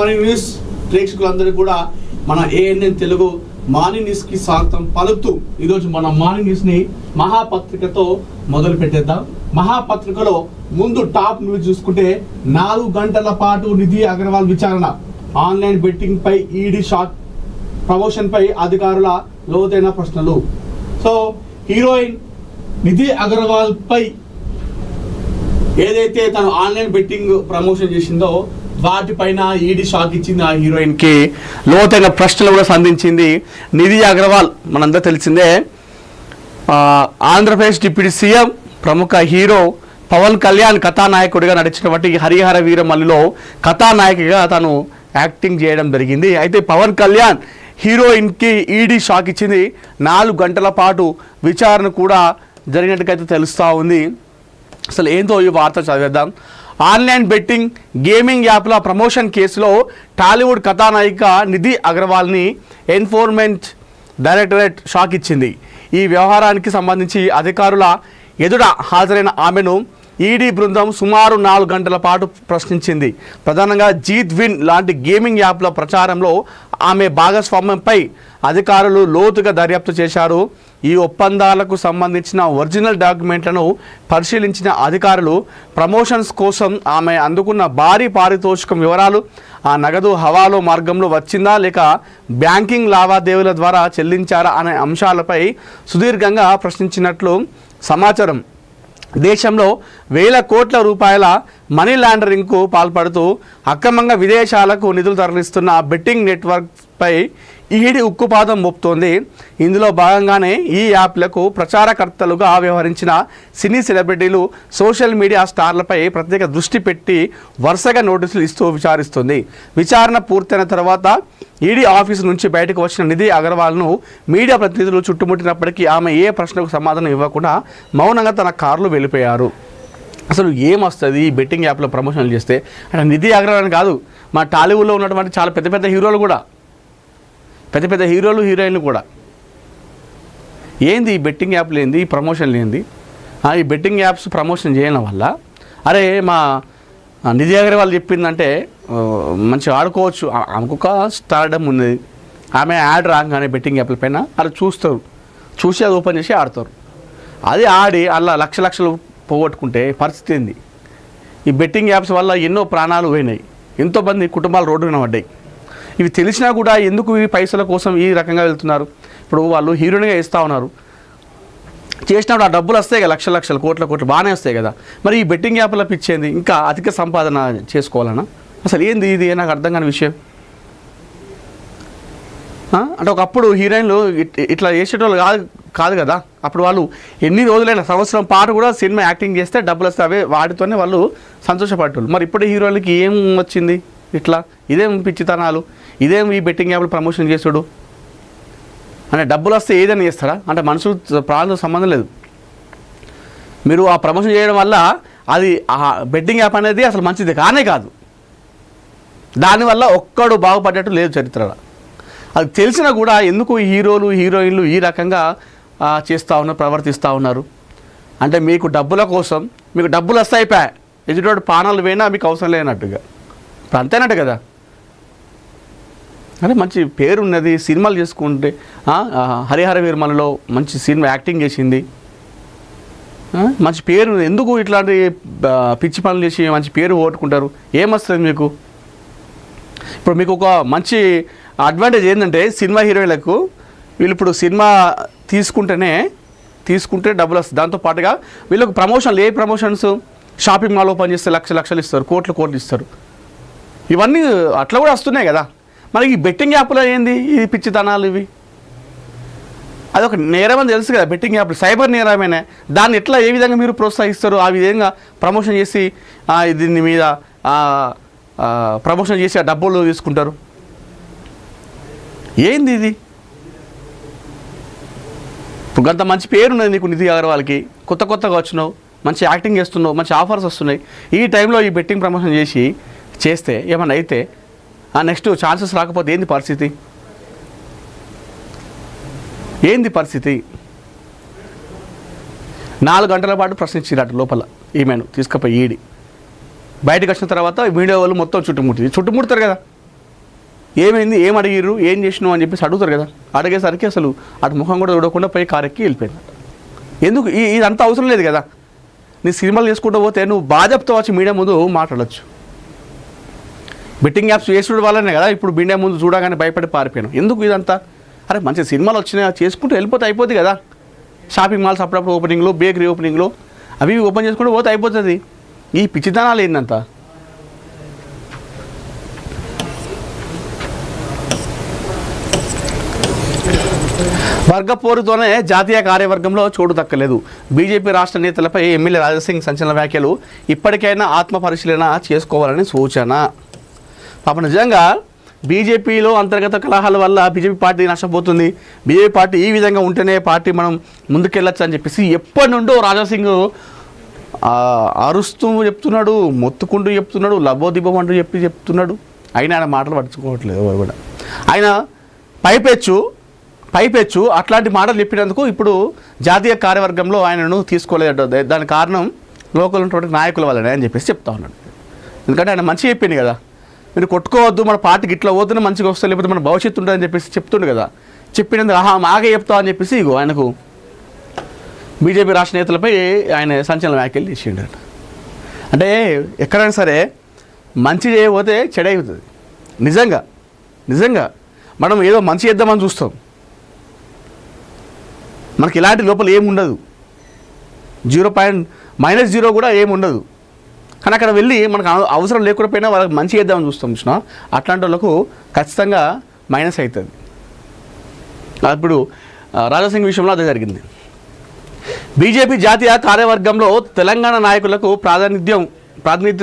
Morning news ప్రేక్షకులందరూ కూడా మన ఏఎన్ఎన్ తెలుగు మార్నింగ్ న్యూస్ కి స్వాగతం పలుకుతూ ఈరోజు మన మార్నింగ్ న్యూస్ ని మహాపత్రికతో మొదలు పెట్టేద్దాం. మహాపత్రికలో ముందు టాప్ న్యూస్ చూసుకుంటే 4 గంటల పాటు నిధి అగర్వాల్ విచారణ, ఆన్లైన్ బెట్టింగ్ పై ఈడీ షాక్, ప్రమోషన్ పై అధికారుల లోతైన ప్రశ్నలు. సో హీరోయిన్ నిధి అగర్వాల్ పై ఏదైతే తను ఆన్లైన్ బెట్టింగ్ ప్రమోషన్ చేసిందో వాటిపైన ఈడీ షాక్ ఇచ్చింది. ఆ హీరోయిన్ కి లోతైన ప్రశ్నలు కూడా సంధించింది. నిధి అగర్వాల్ మనందరూ తెలిసిందే, ఆంధ్రప్రదేశ్ డిప్యూటీ సీఎం, ప్రముఖ హీరో పవన్ కళ్యాణ్ కథానాయకుడిగా నడిచినటువంటి హరిహర వీరమల్లిలో కథానాయకిగా తను యాక్టింగ్ చేయడం జరిగింది. అయితే పవన్ కళ్యాణ్ హీరోయిన్కి ఈడీ షాక్ ఇచ్చింది. 4 గంటల పాటు విచారణ కూడా జరిగినట్టుకైతే తెలుస్తూ ఉంది. అసలు ఏంటో ఈ వార్త చదివేద్దాం. ఆన్లైన్ బెట్టింగ్ గేమింగ్ యాప్ల ప్రమోషన్ కేసులో టాలీవుడ్ కథానాయిక నిధి అగర్వాల్ని ఎన్ఫోర్స్మెంట్ డైరెక్టరేట్ షాక్ ఇచ్చింది. ఈ వ్యవహారానికి సంబంధించి అధికారుల ఎదుట హాజరైన ఆమెను ఈడీ బృందం సుమారు 4 గంటల పాటు ప్రశ్నించింది. ప్రధానంగా జీత్ విన్ లాంటి గేమింగ్ యాప్ల ప్రచారంలో ఆమె భాగస్వామ్యంపై అధికారులు లోతుగా దర్యాప్తు చేశారు. ఈ ఒప్పందాలకు సంబంధించిన ఒరిజినల్ డాక్యుమెంట్లను పరిశీలించిన అధికారులు ప్రమోషన్స్ కోసం ఆమె అందుకున్న భారీ పారితోషికం వివరాలు, ఆ నగదు హవాలో మార్గంలో వచ్చిందా లేక బ్యాంకింగ్ లావాదేవీల ద్వారా చెల్లించారా అనే అంశాలపై సుదీర్ఘంగా ప్రశ్నించినట్లు సమాచారం. దేశంలో వేల కోట్ల రూపాయల మనీ లాండరింగ్కు పాల్పడుతూ అక్రమంగా విదేశాలకు నిధులు తరలిస్తున్న బెట్టింగ్ నెట్వర్క్పై ఈడీ ఉక్కుపాదం మోపుతోంది. ఇందులో భాగంగానే ఈ యాప్లకు ప్రచారకర్తలుగా వ్యవహరించిన సినీ సెలబ్రిటీలు, సోషల్ మీడియా స్టార్లపై ప్రత్యేక దృష్టి పెట్టి వరుసగా నోటీసులు ఇస్తూ విచారిస్తుంది. విచారణ పూర్తయిన తర్వాత ఈడీ ఆఫీసు నుంచి బయటకు వచ్చిన నిధి అగర్వాల్ను మీడియా ప్రతినిధులు చుట్టుముట్టినప్పటికీ ఆమె ఏ ప్రశ్నకు సమాధానం ఇవ్వకుండా మౌనంగా తన కారులో వెళ్ళిపోయారు. అసలు ఏమొస్తుంది ఈ బెట్టింగ్ యాప్లో ప్రమోషన్లు చేస్తే? అంటే నిధి అగర్వాల్ కాదు, మా టాలీవుడ్లో ఉన్నటువంటి చాలా పెద్ద పెద్ద హీరోలు కూడా, పెద్ద పెద్ద హీరోలు హీరోయిన్లు కూడా ఏంది ఈ బెట్టింగ్ యాప్లు ఏంది, ఈ ప్రమోషన్లు ఏంది? ఈ బెట్టింగ్ యాప్స్ ప్రమోషన్ చేయడం వల్ల అరే మా నిధి అగర్వాల్ చెప్పిందంటే మంచిగా ఆడుకోవచ్చు, ఆమెకొక స్టార్డమ్ ఉంది. ఆమె యాడ్ రాగానే బెట్టింగ్ యాప్ల పైన అలా చూసి అది ఓపెన్ చేసి ఆడతారు. అది ఆడి అలా లక్షలు పోగొట్టుకుంటే పరిస్థితి ఏంది? ఈ బెట్టింగ్ యాప్స్ వల్ల ఎన్నో ప్రాణాలు పోయినాయి, ఎంతోమంది కుటుంబాలు రోడ్డున పడ్డాయి. ఇవి తెలిసినా కూడా ఎందుకు ఈ పైసల కోసం ఈ రకంగా వెళ్తున్నారు? ఇప్పుడు వాళ్ళు హీరోయిన్గా ఇస్తూ ఉన్నారు, చేసినప్పుడు ఆ డబ్బులు వస్తాయి కదా, లక్షలు కోట్లు బాగానే వస్తాయి కదా. మరి ఈ బెట్టింగ్ యాప్ల పిచ్చేంది? ఇంకా అధిక సంపాదన చేసుకోవాలన్నా? అసలు ఏంది ఇది? నాకు అర్థం కాని విషయం. అంటే ఒకప్పుడు హీరోయిన్లు ఇట్లా చేసేటోళ్ళు కాదు కదా. అప్పుడు వాళ్ళు ఎన్ని రోజులైనా సంవత్సరం పాటు కూడా సినిమా యాక్టింగ్ చేస్తే డబ్బులు వస్తే అవే వాటితోనే వాళ్ళు సంతోషపడేవాళ్ళు. మరి ఇప్పుడు హీరోయిన్లకి ఏం వచ్చింది? ఇట్లా ఇదేం పిచ్చితనాలు, ఇదేం ఈ బెట్టింగ్ యాప్లు ప్రమోషన్ చేసుడు? అంటే డబ్బులు వస్తే ఏదైనా చేస్తారా? అంటే మనుషులు ప్రాణాలతో సంబంధం లేదు. మీరు ఆ ప్రమోషన్ చేయడం వల్ల అది ఆ బెట్టింగ్ యాప్ అనేది అసలు మంచిది కానే కాదు. దానివల్ల ఒక్కడు బాగుపడ్డట్టు లేదు చరిత్రలో. అది తెలిసినా కూడా ఎందుకు ఈ హీరోలు హీరోయిన్లు ఈ రకంగా చేస్తూ ఉన్నారు, ప్రవర్తిస్తూ ఉన్నారు? అంటే మీకు డబ్బుల కోసం, మీకు డబ్బులు వస్తాయిపోయా, ఎదుటోడు ప్రాణాలు పోయినా మీకు అవసరం లేనట్టుగా. ఇప్పుడు అంతేనట్టు కదా. అదే మంచి పేరు ఉన్నది, సినిమాలు చేసుకుంటే హరిహర వీరమల్లిలో మంచి సినిమా యాక్టింగ్ చేసింది, మంచి పేరు. ఎందుకు ఇట్లాంటి పిచ్చి పనులు చేసి మంచి పేరు పోగొట్టుకుంటారు? ఏమొస్తుంది మీకు? ఇప్పుడు మీకు ఒక మంచి అడ్వాంటేజ్ ఏంటంటే సినిమా హీరోయిన్లకు వీళ్ళు ఇప్పుడు సినిమా తీసుకుంటే డబ్బులు వస్తుంది. దాంతోపాటుగా వీళ్ళకు ప్రమోషన్లు, ఏ ప్రమోషన్స్, షాపింగ్ మాల్ ఓపెన్ చేస్తే లక్షలు ఇస్తారు, కోట్లు ఇస్తారు. ఇవన్నీ అట్లా కూడా వస్తున్నాయి కదా. మరి ఈ బెట్టింగ్ యాప్లో ఏంది ఈ పిచ్చితనాలు? ఇవి అదొక నేరం అని తెలుసు కదా. బెట్టింగ్ యాప్లు సైబర్ నేరమేనే. దాన్ని ఎట్లా, ఏ విధంగా మీరు ప్రోత్సహిస్తారు? ఆ విధంగా ప్రమోషన్ చేసి దీని మీద ప్రమోషన్ చేసి ఆ డబ్బులు తీసుకుంటారు. ఏంది ఇది? ఇప్పుడు అంత మంచి పేరు ఉన్నది నీకు నిధి అగర్వాల్కి, కొత్తగా వచ్చినావు, మంచి యాక్టింగ్ చేస్తున్నావు, మంచి ఆఫర్స్ వస్తున్నాయి. ఈ టైంలో ఈ బెట్టింగ్ ప్రమోషన్ చేస్తే ఏమన్నా అయితే నెక్స్ట్ ఛాన్సెస్ రాకపోతే ఏంది పరిస్థితి? 4 గంటల పాటు ప్రశ్నించారట లోపల ఈమెను తీసుకుపోయి ఈడీ. బయటకు వచ్చిన తర్వాత మీడియా వాళ్ళు మొత్తం చుట్టుముట్టారు కదా. ఏమైంది, ఏం అడిగిర్రు, ఏం చేసినావు అని చెప్పేసి అడుగుతారు కదా. అడిగేసరికి అసలు అటు ముఖం కూడా చూడకుండా పోయి కారెక్కి వెళ్ళిపోయింది. ఎందుకు ఇదంతా అవసరం లేదు కదా. నీ సినిమాలు చేసుకుంటూ పోతే నువ్వు బాధ్యతతో వచ్చి మీడియా ముందు మాట్లాడచ్చు. బెట్టింగ్ యాప్స్ చేసుడు వల్లనే కదా ఇప్పుడు మీడియా ముందు చూడగానే భయపడి పారిపోయాను. ఎందుకు ఇదంతా? అరే మంచి సినిమాలు వచ్చినాయి చేసుకుంటూ వెళ్ళిపోతే అయిపోతుంది కదా. షాపింగ్ మాల్స్ అప్పుడప్పుడు ఓపెనింగ్లో, బేకరీ ఓపెనింగ్లో అవి ఓపెన్ చేసుకుంటూ పోతే అయిపోతుంది. ఈ పిచ్చితనాలు ఏందంతా? వర్గ పోరుతోనే జాతీయ కార్యవర్గంలో చోటు దక్కలేదు. బీజేపీ రాష్ట్ర నేతలపై ఎమ్మెల్యే రాజాసింగ్ సంచలన వ్యాఖ్యలు. ఇప్పటికైనా ఆత్మ పరిశీలన చేసుకోవాలని సూచన. పాప నిజంగా బీజేపీలో అంతర్గత కలహాల వల్ల బీజేపీ పార్టీ నష్టపోతుంది. బీజేపీ పార్టీ ఈ విధంగా ఉంటేనే పార్టీ మనం ముందుకెళ్ళచ్చు అని చెప్పేసి ఎప్పటి నుండో రాజాసింగ్ అరుస్తూ చెప్తున్నాడు, మొత్తుకుంటూ చెప్తున్నాడు, లబోదిబం అంటూ చెప్తున్నాడు. అయినా ఆయన మాటలు పట్టించుకోవట్లేదు ఎవరు కూడా. ఆయన పైపెచ్చు అట్లాంటి మాటలు చెప్పినందుకు ఇప్పుడు జాతీయ కార్యవర్గంలో ఆయనను తీసుకోలేదు. దానికి కారణం లోకల్ ఉన్నటువంటి నాయకుల వల్లనే అని చెప్పేసి చెప్తా ఉన్నాడు. ఎందుకంటే ఆయన మంచిగా చెప్పింది కదా, మీరు కొట్టుకోవద్దు, మన పార్టీకి ఇట్లా పోతేనే మంచిగా వస్తుంది, లేకపోతే మన భవిష్యత్తు ఉంటుందని చెప్పేసి చెప్తుండు కదా. చెప్పినందుకు మాగే చెప్తా అని చెప్పేసి ఇగో ఆయనకు బీజేపీ రాష్ట్ర నేతలపై ఆయన సంచలన వ్యాఖ్యలు చేసిండు. అంటే ఎక్కడైనా సరే మంచి చేయకపోతే చెడైపోతుంది. నిజంగా మనం ఏదో మంచి చేద్దామని చూస్తాం, మనకి ఇలాంటి లోపల ఏముండదు, -0 కూడా ఏముండదు. కానీ అక్కడ వెళ్ళి మనకు అవసరం లేకపోయినా వాళ్ళకి మంచి చేద్దామని చూస్తాం చూసినా, అట్లాంటి వాళ్ళకు ఖచ్చితంగా మైనస్ అవుతుంది. ఇప్పుడు రాజాసింగ్ విషయంలో అదే జరిగింది. బీజేపీ జాతీయ కార్యవర్గంలో తెలంగాణ నాయకులకు ప్రాతినిధ్యం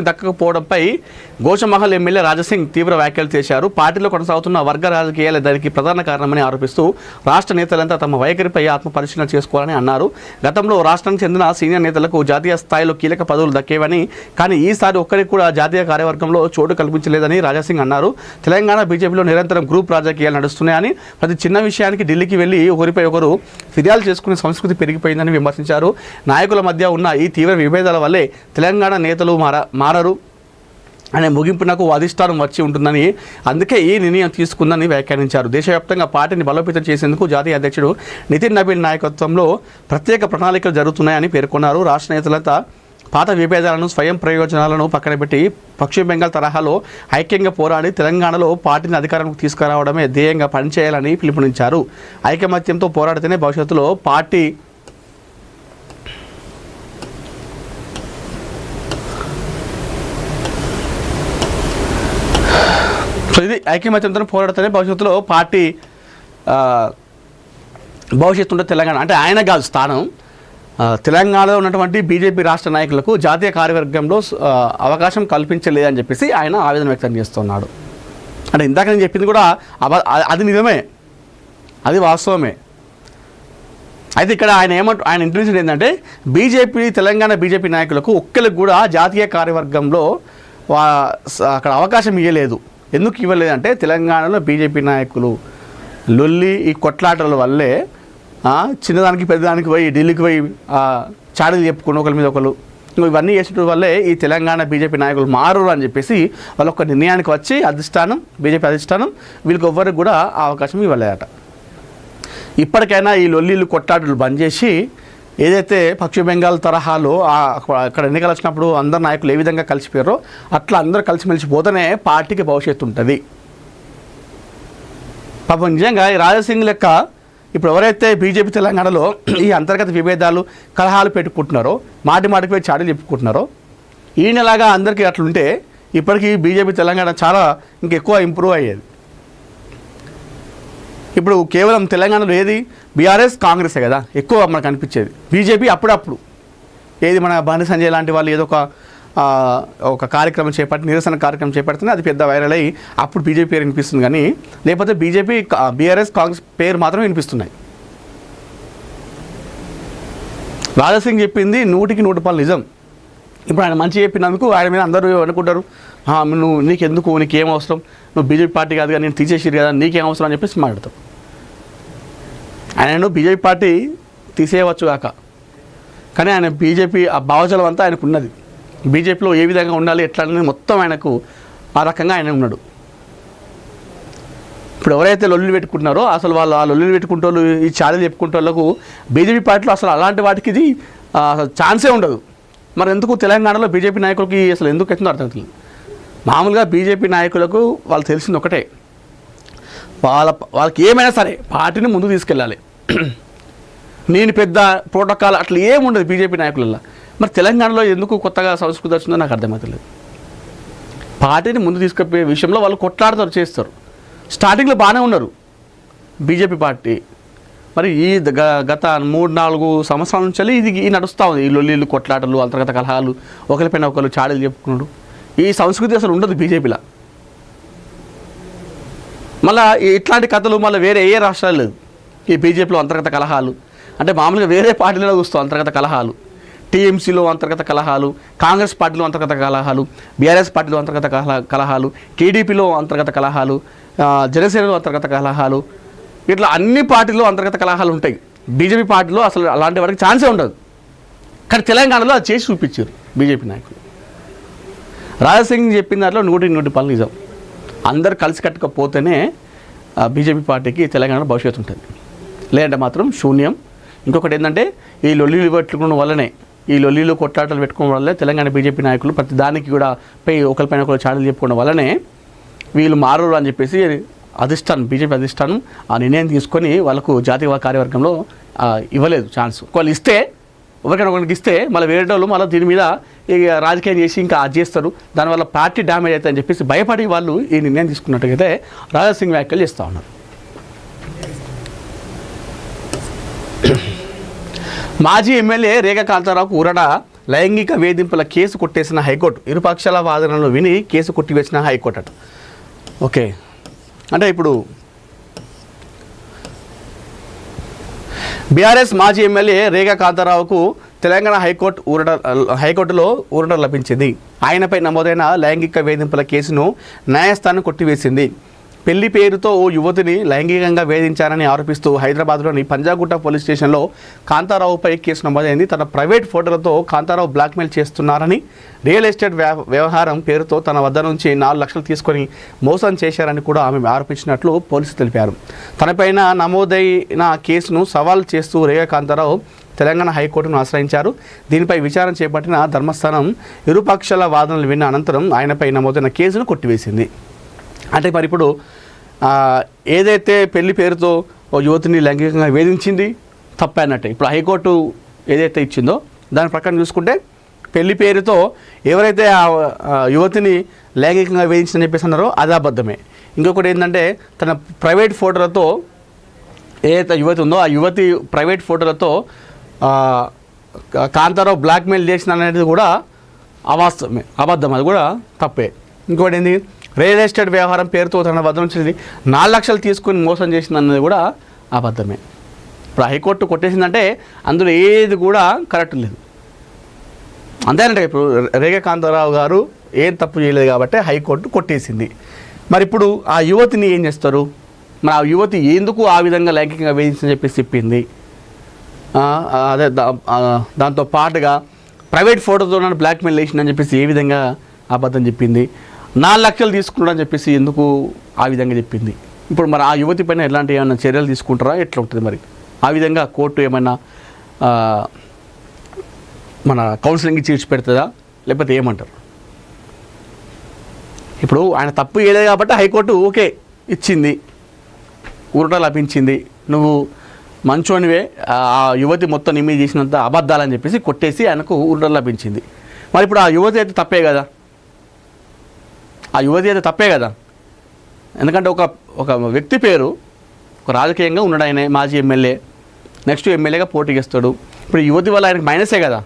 దక్కకపోవడంపై గోషమహల్ ఎమ్మెల్యే రాజాసింగ్ తీవ్ర వ్యాఖ్యలు చేశారు. పార్టీలో కొనసాగుతున్న వర్గ రాజకీయాలు దానికి ప్రధాన కారణమని ఆరోపిస్తూ రాష్ట్ర నేతలంతా తమ వైఖరిపై ఆత్మ పరిశీలన చేసుకోవాలని అన్నారు. గతంలో రాష్ట్రానికి చెందిన సీనియర్ నేతలకు జాతీయ స్థాయిలో కీలక పదవులు దక్కేవని, కానీ ఈసారి ఒక్కరికి కూడా జాతీయ కార్యవర్గంలో చోటు కల్పించలేదని రాజాసింగ్ అన్నారు. తెలంగాణ బీజేపీలో నిరంతరం గ్రూప్ రాజకీయాలు నడుస్తున్నాయని, ప్రతి చిన్న విషయానికి ఢిల్లీకి వెళ్లి ఒకరిపై ఒకరు ఫిర్యాదు చేసుకునే సంస్కృతి పెరిగిపోయిందని విమర్శించారు. నాయకుల మధ్య ఉన్న ఈ తీవ్ర విభేదాల వల్లే తెలంగాణ నేతలు మారరు అనే ముగింపునకు అధిష్టానం వచ్చి ఉంటుందని, అందుకే ఈ నిర్ణయం తీసుకుందని వ్యాఖ్యానించారు. దేశవ్యాప్తంగా పార్టీని బలోపేతం చేసేందుకు జాతీయ అధ్యక్షుడు నితిన్ నబీల్ నాయకత్వంలో ప్రత్యేక ప్రణాళికలు జరుగుతున్నాయని పేర్కొన్నారు. రాష్ట్ర నేతలంతా పాత విభేదాలను, స్వయం ప్రయోజనాలను పక్కన పెట్టి పశ్చిమ బెంగాల్ తరహాలో ఐక్యంగా పోరాడి తెలంగాణలో పార్టీని అధికారంలోకి తీసుకురావడమే ధ్యేయంగా పనిచేయాలని పిలుపునిచ్చారు. ఐకమత్యంతో పోరాడితేనే భవిష్యత్తులో పార్టీ ఇది ఐక్యమత్యంతో పోరాడితేనే భవిష్యత్తులో పార్టీ భవిష్యత్తు ఉంటే తెలంగాణ అంటే ఆయన కాదు స్థానం. తెలంగాణలో ఉన్నటువంటి బీజేపీ రాష్ట్ర నాయకులకు జాతీయ కార్యవర్గంలో అవకాశం కల్పించలేదని చెప్పేసి ఆయన ఆవేదన వ్యక్తం చేస్తున్నాడు. అంటే ఇందాక నేను చెప్పింది కూడా అది నిజమే, అది వాస్తవమే. అయితే ఇక్కడ ఆయన ఇంటెన్షన్ ఏంటంటే తెలంగాణ బీజేపీ నాయకులకు ఒక్కరికి కూడా జాతీయ కార్యవర్గంలో అక్కడ అవకాశం ఇవ్వలేదు. ఎందుకు ఇవ్వలేదంటే తెలంగాణలో బీజేపీ నాయకులు లొల్లి ఈ కొట్లాటల వల్లే చిన్నదానికి పెద్దదానికి పోయి ఢిల్లీకి పోయి చాడీలు చెప్పుకుని ఒకరి మీద ఒకరు ఇవన్నీ చేసిన వల్లే ఈ తెలంగాణ బీజేపీ నాయకులు మారరు అని చెప్పేసి వాళ్ళు ఒక నిర్ణయానికి వచ్చి బీజేపీ అధిష్టానం వీళ్ళకి ఎవ్వరికి కూడా ఆ అవకాశం ఇవ్వలేదట. ఇప్పటికైనా ఈ లొల్లీలు కొట్లాటలు బంద్ చేసి ఏదైతే పశ్చిమ బెంగాల్ తరహాలో అక్కడ ఎన్నికలు వచ్చినప్పుడు అందరు నాయకులు ఏ విధంగా కలిసిపోయారో అట్లా అందరూ కలిసిమెలిసి పోతేనే పార్టీకి భవిష్యత్తు ఉంటుంది. పాపం నిజంగా ఈ రాజాసింగ్ లెక్క ఇప్పుడు ఎవరైతే బీజేపీ తెలంగాణలో ఈ అంతర్గత విభేదాలు కలహాలు పెట్టుకుంటున్నారో, మాటికి పోయి చాడీలు చెప్పుకుంటున్నారో, ఈయనలాగా అందరికీ అట్లుంటే ఇప్పటికీ బీజేపీ తెలంగాణ చాలా ఇంకెక్కువ ఇంప్రూవ్ అయ్యేది. ఇప్పుడు కేవలం తెలంగాణలో ఏది బీఆర్ఎస్ కాంగ్రెసే కదా ఎక్కువ మనకు అనిపించేది. బీజేపీ అప్పుడప్పుడు ఏది మన బండి సంజయ్ లాంటి వాళ్ళు ఏదో ఒక కార్యక్రమం నిరసన కార్యక్రమం చేపడుతుంది, అది పెద్ద వైరల్ అయ్యి అప్పుడు బీజేపీ పేరు వినిపిస్తుంది. కానీ లేకపోతే బీఆర్ఎస్ కాంగ్రెస్ పేరు మాత్రం వినిపిస్తున్నాయి. రాజాసింగ్ చెప్పింది 100% నిజం. ఇప్పుడు ఆయన మంచి చెప్పినందుకు ఆయన మీద అందరూ అనుకుంటారు, నీకేం అవసరం, నువ్వు బీజేపీ పార్టీ కాదు కదా, నేను తీసేసిరు కదా, నీకేం అవసరం అని చెప్పేసి మాట్లాడతాం. ఆయనను బీజేపీ పార్టీ తీసేయవచ్చు కాక, కానీ ఆయన బీజేపీ ఆ భావజాలం అంతా ఆయనకు ఉన్నది. బీజేపీలో ఏ విధంగా ఉండాలి ఎట్లా అనేది మొత్తం ఆయనకు ఆ రకంగా ఆయన ఉన్నాడు. ఇప్పుడు ఎవరైతే లొల్లులు పెట్టుకుంటున్నారో అసలు వాళ్ళు ఆ లొల్లులు పెట్టుకుంటూ ఈ ఛానల్ చెప్పుకుంటే వాళ్ళకు బీజేపీ పార్టీలో అసలు అలాంటి వాటికి ఇది అసలు ఛాన్సే ఉండదు. మరి ఎందుకు తెలంగాణలో బీజేపీ నాయకులకి అసలు ఎందుకు ఎత్తుందో అర్థం అవుతుంది. మామూలుగా బీజేపీ నాయకులకు వాళ్ళు తెలిసింది ఒకటే, వాళ్ళకి ఏమైనా సరే పార్టీని ముందుకు తీసుకెళ్ళాలి. నేను పెద్ద ప్రోటోకాల్ అట్లా ఏముండదు బీజేపీ నాయకులలో. మరి తెలంగాణలో ఎందుకు కొత్తగా సంస్కృతి వచ్చిందో నాకు అర్థమవుతలేదు. పార్టీని ముందు తీసుకెళ్ళే విషయంలో వాళ్ళు కొట్లాడతారు, చేస్తారు. స్టార్టింగ్లో బాగానే ఉన్నారు బీజేపీ పార్టీ. మరి ఈ గత 3-4 సంవత్సరాల నుంచి ఇది నడుస్తూ ఉంది. ఈ లొల్లీలు, కొట్లాటలు, అంతర్గత కలహాలు, ఒకరిపైన ఒకరు చాడీలు చెప్పుకున్నాడు. ఈ సంస్కృతి అసలు ఉండదు బీజేపీలో. మళ్ళీ ఇట్లాంటి కథలు మళ్ళీ వేరే ఏ రాష్ట్రాలు లేదు. ఈ బీజేపీలో అంతర్గత కలహాలు అంటే మామూలుగా వేరే పార్టీలలో చూస్తాం అంతర్గత కలహాలు. టీఎంసీలో అంతర్గత కలహాలు, కాంగ్రెస్ పార్టీలో అంతర్గత కలహాలు, బీఆర్ఎస్ పార్టీలో అంతర్గత కలహాలు, టీడీపీలో అంతర్గత కలహాలు, జనసేనలో అంతర్గత కలహాలు, ఇట్లా అన్ని పార్టీల్లో అంతర్గత కలహాలు ఉంటాయి. బీజేపీ పార్టీలో అసలు అలాంటి వాటికి ఛాన్సే ఉండదు. కానీ తెలంగాణలో అది చేసి చూపించారు బీజేపీ నాయకులు. రాజాసింగ్ చెప్పిన దాంట్లో 100% పనులు నిజం. అందరు కలిసి కట్టుకపోతేనే బీజేపీ పార్టీకి తెలంగాణలో భవిష్యత్తు ఉంటుంది, లేదంటే మాత్రం శూన్యం. ఇంకొకటి ఏంటంటే ఈ లొల్లీలు పెట్టుకోవడం వల్లనే, ఈ లొల్లీలు కొట్లాటలు పెట్టుకోవడం వల్లే తెలంగాణ బీజేపీ నాయకులు ప్రతి దానికి కూడా ఒకరిపైన ఒకరు చాడీలు చెప్పుకోవడం వల్లనే వీళ్ళు మారరు అని చెప్పేసి అధిష్టానం, బీజేపీ అధిష్టానం ఆ నిర్ణయం తీసుకొని వాళ్ళకు జాతీయ కార్యవర్గంలో ఇవ్వలేదు ఛాన్స్. వాళ్ళు ఇస్తే ఎవరికైనా ఒకరికి ఇస్తే మళ్ళీ వేరే వాళ్ళు మళ్ళీ దీని మీద ఇక రాజకీయం చేసి ఇంకా అది చేస్తారు, దానివల్ల పార్టీ డ్యామేజ్ అవుతుందని చెప్పేసి భయపడి వాళ్ళు ఈ నిర్ణయం తీసుకున్నట్టుగైతే రాజాసింగ్ వ్యాఖ్యలు చేస్తూ ఉన్నారు. మాజీ ఎమ్మెల్యే రేఖా కాంతారావుకు ఉరడ లైంగిక వేధింపుల కేసు కొట్టేసిన హైకోర్టు. ఇరుపక్షాల వాదనలు విని కేసు కొట్టివేసిన హైకోర్టు అట. ఓకే, అంటే ఇప్పుడు బీఆర్ఎస్ మాజీ ఎమ్మెల్యే రేఖా కాంతారావుకు తెలంగాణ హైకోర్టులో ఊరట లభించింది. ఆయనపై నమోదైన లైంగిక వేధింపుల కేసును న్యాయస్థానం కొట్టివేసింది. పెళ్లి పేరుతో ఓ యువతిని లైంగికంగా వేధించారని ఆరోపిస్తూ హైదరాబాద్లోని పంజాగుట్ట పోలీస్ స్టేషన్లో కాంతారావుపై కేసు నమోదైంది. తన ప్రైవేట్ ఫోటోలతో కాంతారావు బ్లాక్మెయిల్ చేస్తున్నారని, రియల్ ఎస్టేట్ వ్యవహారం పేరుతో తన వద్ద నుంచి 4 లక్షలు తీసుకొని మోసం చేశారని కూడా ఆమె ఆరోపించినట్లు పోలీసులు తెలిపారు. తనపైన నమోదైన కేసును సవాల్ చేస్తూ రేఖా కాంతారావు తెలంగాణ హైకోర్టును ఆశ్రయించారు. దీనిపై విచారణ చేపట్టిన ధర్మస్థానం ఇరుపక్షాల వాదనలు విన్న అనంతరం ఆయనపై నమోదైన కేసును కొట్టివేసింది. అంటే మరి ఇప్పుడు ఏదైతే పెళ్లి పేరుతో ఓ యువతిని లైంగికంగా వేధించింది తప్పే అన్నట్టే. ఇప్పుడు హైకోర్టు ఏదైతే ఇచ్చిందో దాని ప్రకారం చూసుకుంటే పెళ్లి పేరుతో ఎవరైతే ఆ యువతిని లైంగికంగా వేధించిందని చెప్పేసి అన్నారో అది అబద్ధమే. ఇంకొకటి ఏంటంటే తన ప్రైవేట్ ఫోటోలతో ఏదైతే యువతి ఉందో ఆ యువతి ప్రైవేట్ ఫోటోలతో కాంతారావు బ్లాక్మెయిల్ చేసిన అనేది కూడా అవాస్తవమే, అబద్ధం, అది కూడా తప్పే. ఇంకోటి ఏంది, రియల్ ఎస్టేట్ వ్యవహారం పేరుతో తన వద్ద నుంచి 4 లక్షలు తీసుకుని మోసం చేసింది అన్నది కూడా అబద్ధమే. ఇప్పుడు హైకోర్టు కొట్టేసిందంటే అందులో ఏది కూడా కరెక్ట్ లేదు. అంతేనంటే ఇప్పుడు రేఖా కాంతారావు గారు ఏం తప్పు చేయలేదు కాబట్టి హైకోర్టు కొట్టేసింది. మరి ఇప్పుడు ఆ యువతిని ఏం చేస్తారు? మరి ఆ యువతి ఎందుకు ఆ విధంగా లైంగికంగా వేధించని చెప్పేసి చెప్పింది. అదే దాంతో పాటుగా ప్రైవేట్ ఫోటోతో నన్ను బ్లాక్మెయిల్ చేసిందని చెప్పేసి ఏ విధంగా అబద్ధం చెప్పింది. 4 లక్షలు తీసుకున్నాడని చెప్పేసి ఎందుకు ఆ విధంగా చెప్పింది. ఇప్పుడు మరి ఆ యువతి పైన ఎలాంటి ఏమైనా చర్యలు తీసుకుంటారా, ఎట్లా ఉంటుంది మరి? ఆ విధంగా కోర్టు ఏమైనా మన కౌన్సిలింగ్ ఇచ్చి పెడుతుందా, లేకపోతే ఏమంటారు? ఇప్పుడు ఆయన తప్పు చేయలేదు కాబట్టి హైకోర్టు ఓకే ఇచ్చింది, ఊరట లభించింది, నువ్వు మంచోనివే, ఆ యువతి మొత్తం నిమ్మి చేసినంత అబద్ధాలని చెప్పేసి కొట్టేసి ఆయనకు ఊరట లభించింది. మరి ఇప్పుడు ఆ యువతి అయితే తప్పే కదా, ఆ యువతి అయితే తప్పే కదా. ఎందుకంటే ఒక వ్యక్తి పేరు, ఒక రాజకీయంగా ఉన్నాడు ఆయన, మాజీ ఎమ్మెల్యే, నెక్స్ట్ ఎమ్మెల్యేగా పోటీ చేస్తాడు. ఇప్పుడు యువతి వల్ల ఆయనకు మైనసే కదా.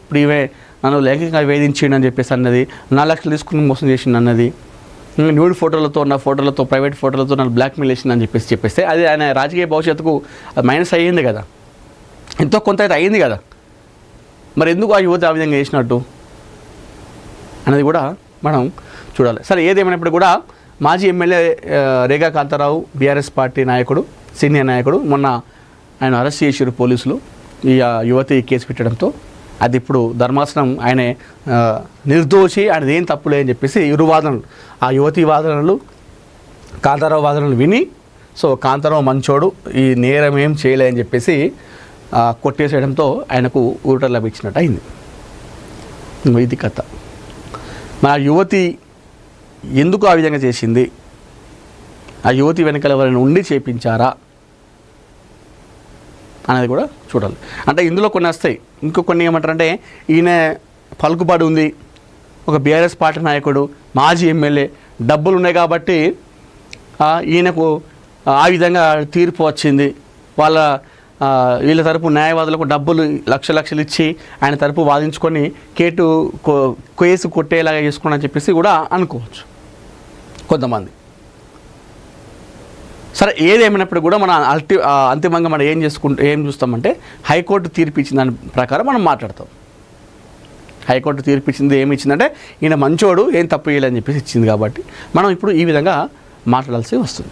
ఇప్పుడు ఇవే నన్ను లైంగికంగా వేధించిండు అని చెప్పేసి అన్నది, 4 లక్షలు తీసుకుని మోసం చేసిండు అన్నది, న్యూడ్ ఫోటోలతో, నా ఫోటోలతో, ప్రైవేట్ ఫోటోలతో నన్ను బ్లాక్మెయిల్ చేసింది అని చెప్పేస్తే అది ఆయన రాజకీయ భవిష్యత్తుకు మైనస్ అయ్యింది కదా, ఎంతో కొంత అయితే అయ్యింది కదా. మరి ఎందుకు ఆ యువతి ఆ విధంగా చేసినట్టు అనేది కూడా మనం చూడాలి. సరే, ఏదేమైనప్పుడు కూడా మాజీ ఎమ్మెల్యే రేఖా కాంతారావు బీఆర్ఎస్ పార్టీ నాయకుడు, సీనియర్ నాయకుడు, మొన్న ఆయన అరెస్ట్ చేసారు పోలీసులు ఈ యువతి కేసు పెట్టడంతో. అది ఇప్పుడు ధర్మాసనం ఆయన నిర్దోషి, ఆయనది ఏం తప్పులే అని చెప్పేసి ఇరు వాదనలు, ఆ యువతి వాదనలు కాంతారావు వాదనలు విని సో కాంతారావు మంచోడు ఈ నేరం ఏం చేయలేదని చెప్పేసి కొట్టేసేయడంతో ఆయనకు ఊరట లభించినట్టు అయింది. ఇది కథ. మన యువతి ఎందుకు ఆ విధంగా చేసింది, ఆ యువతి వెనకాల ఎవరైనా ఉండి చేపించారా అనేది కూడా చూడాలి. అంటే ఇందులో కొన్ని వస్తాయి, ఇంకో కొన్ని ఏమంటారంటే ఈయన పలుకుబడి ఉంది, ఒక బీఆర్ఎస్ పార్టీ నాయకుడు, మాజీ ఎమ్మెల్యే, డబ్బులు ఉన్నాయి కాబట్టి ఈయనకు ఆ విధంగా తీర్పు వచ్చింది, వీళ్ళ తరపు న్యాయవాదులకు డబ్బులు లక్షలు ఇచ్చి ఆయన తరపు వాదించుకొని కేసు కొట్టేలాగా చేసుకుని అని చెప్పేసి కూడా అనుకోవచ్చు కొంతమంది. సరే, ఏదేమైనప్పుడు కూడా మన అంతిమంగా మనం ఏం చూస్తామంటే హైకోర్టు తీర్పు ఇచ్చిన దాని ప్రకారం మనం మాట్లాడతాం. హైకోర్టు తీర్పు ఇచ్చింది ఏమి ఇచ్చిందంటే ఈయన మంచోడు, ఏం తప్పు చేయలేదని చెప్పేసి ఇచ్చింది. కాబట్టి మనం ఇప్పుడు ఈ విధంగా మాట్లాడాల్సి వస్తుంది.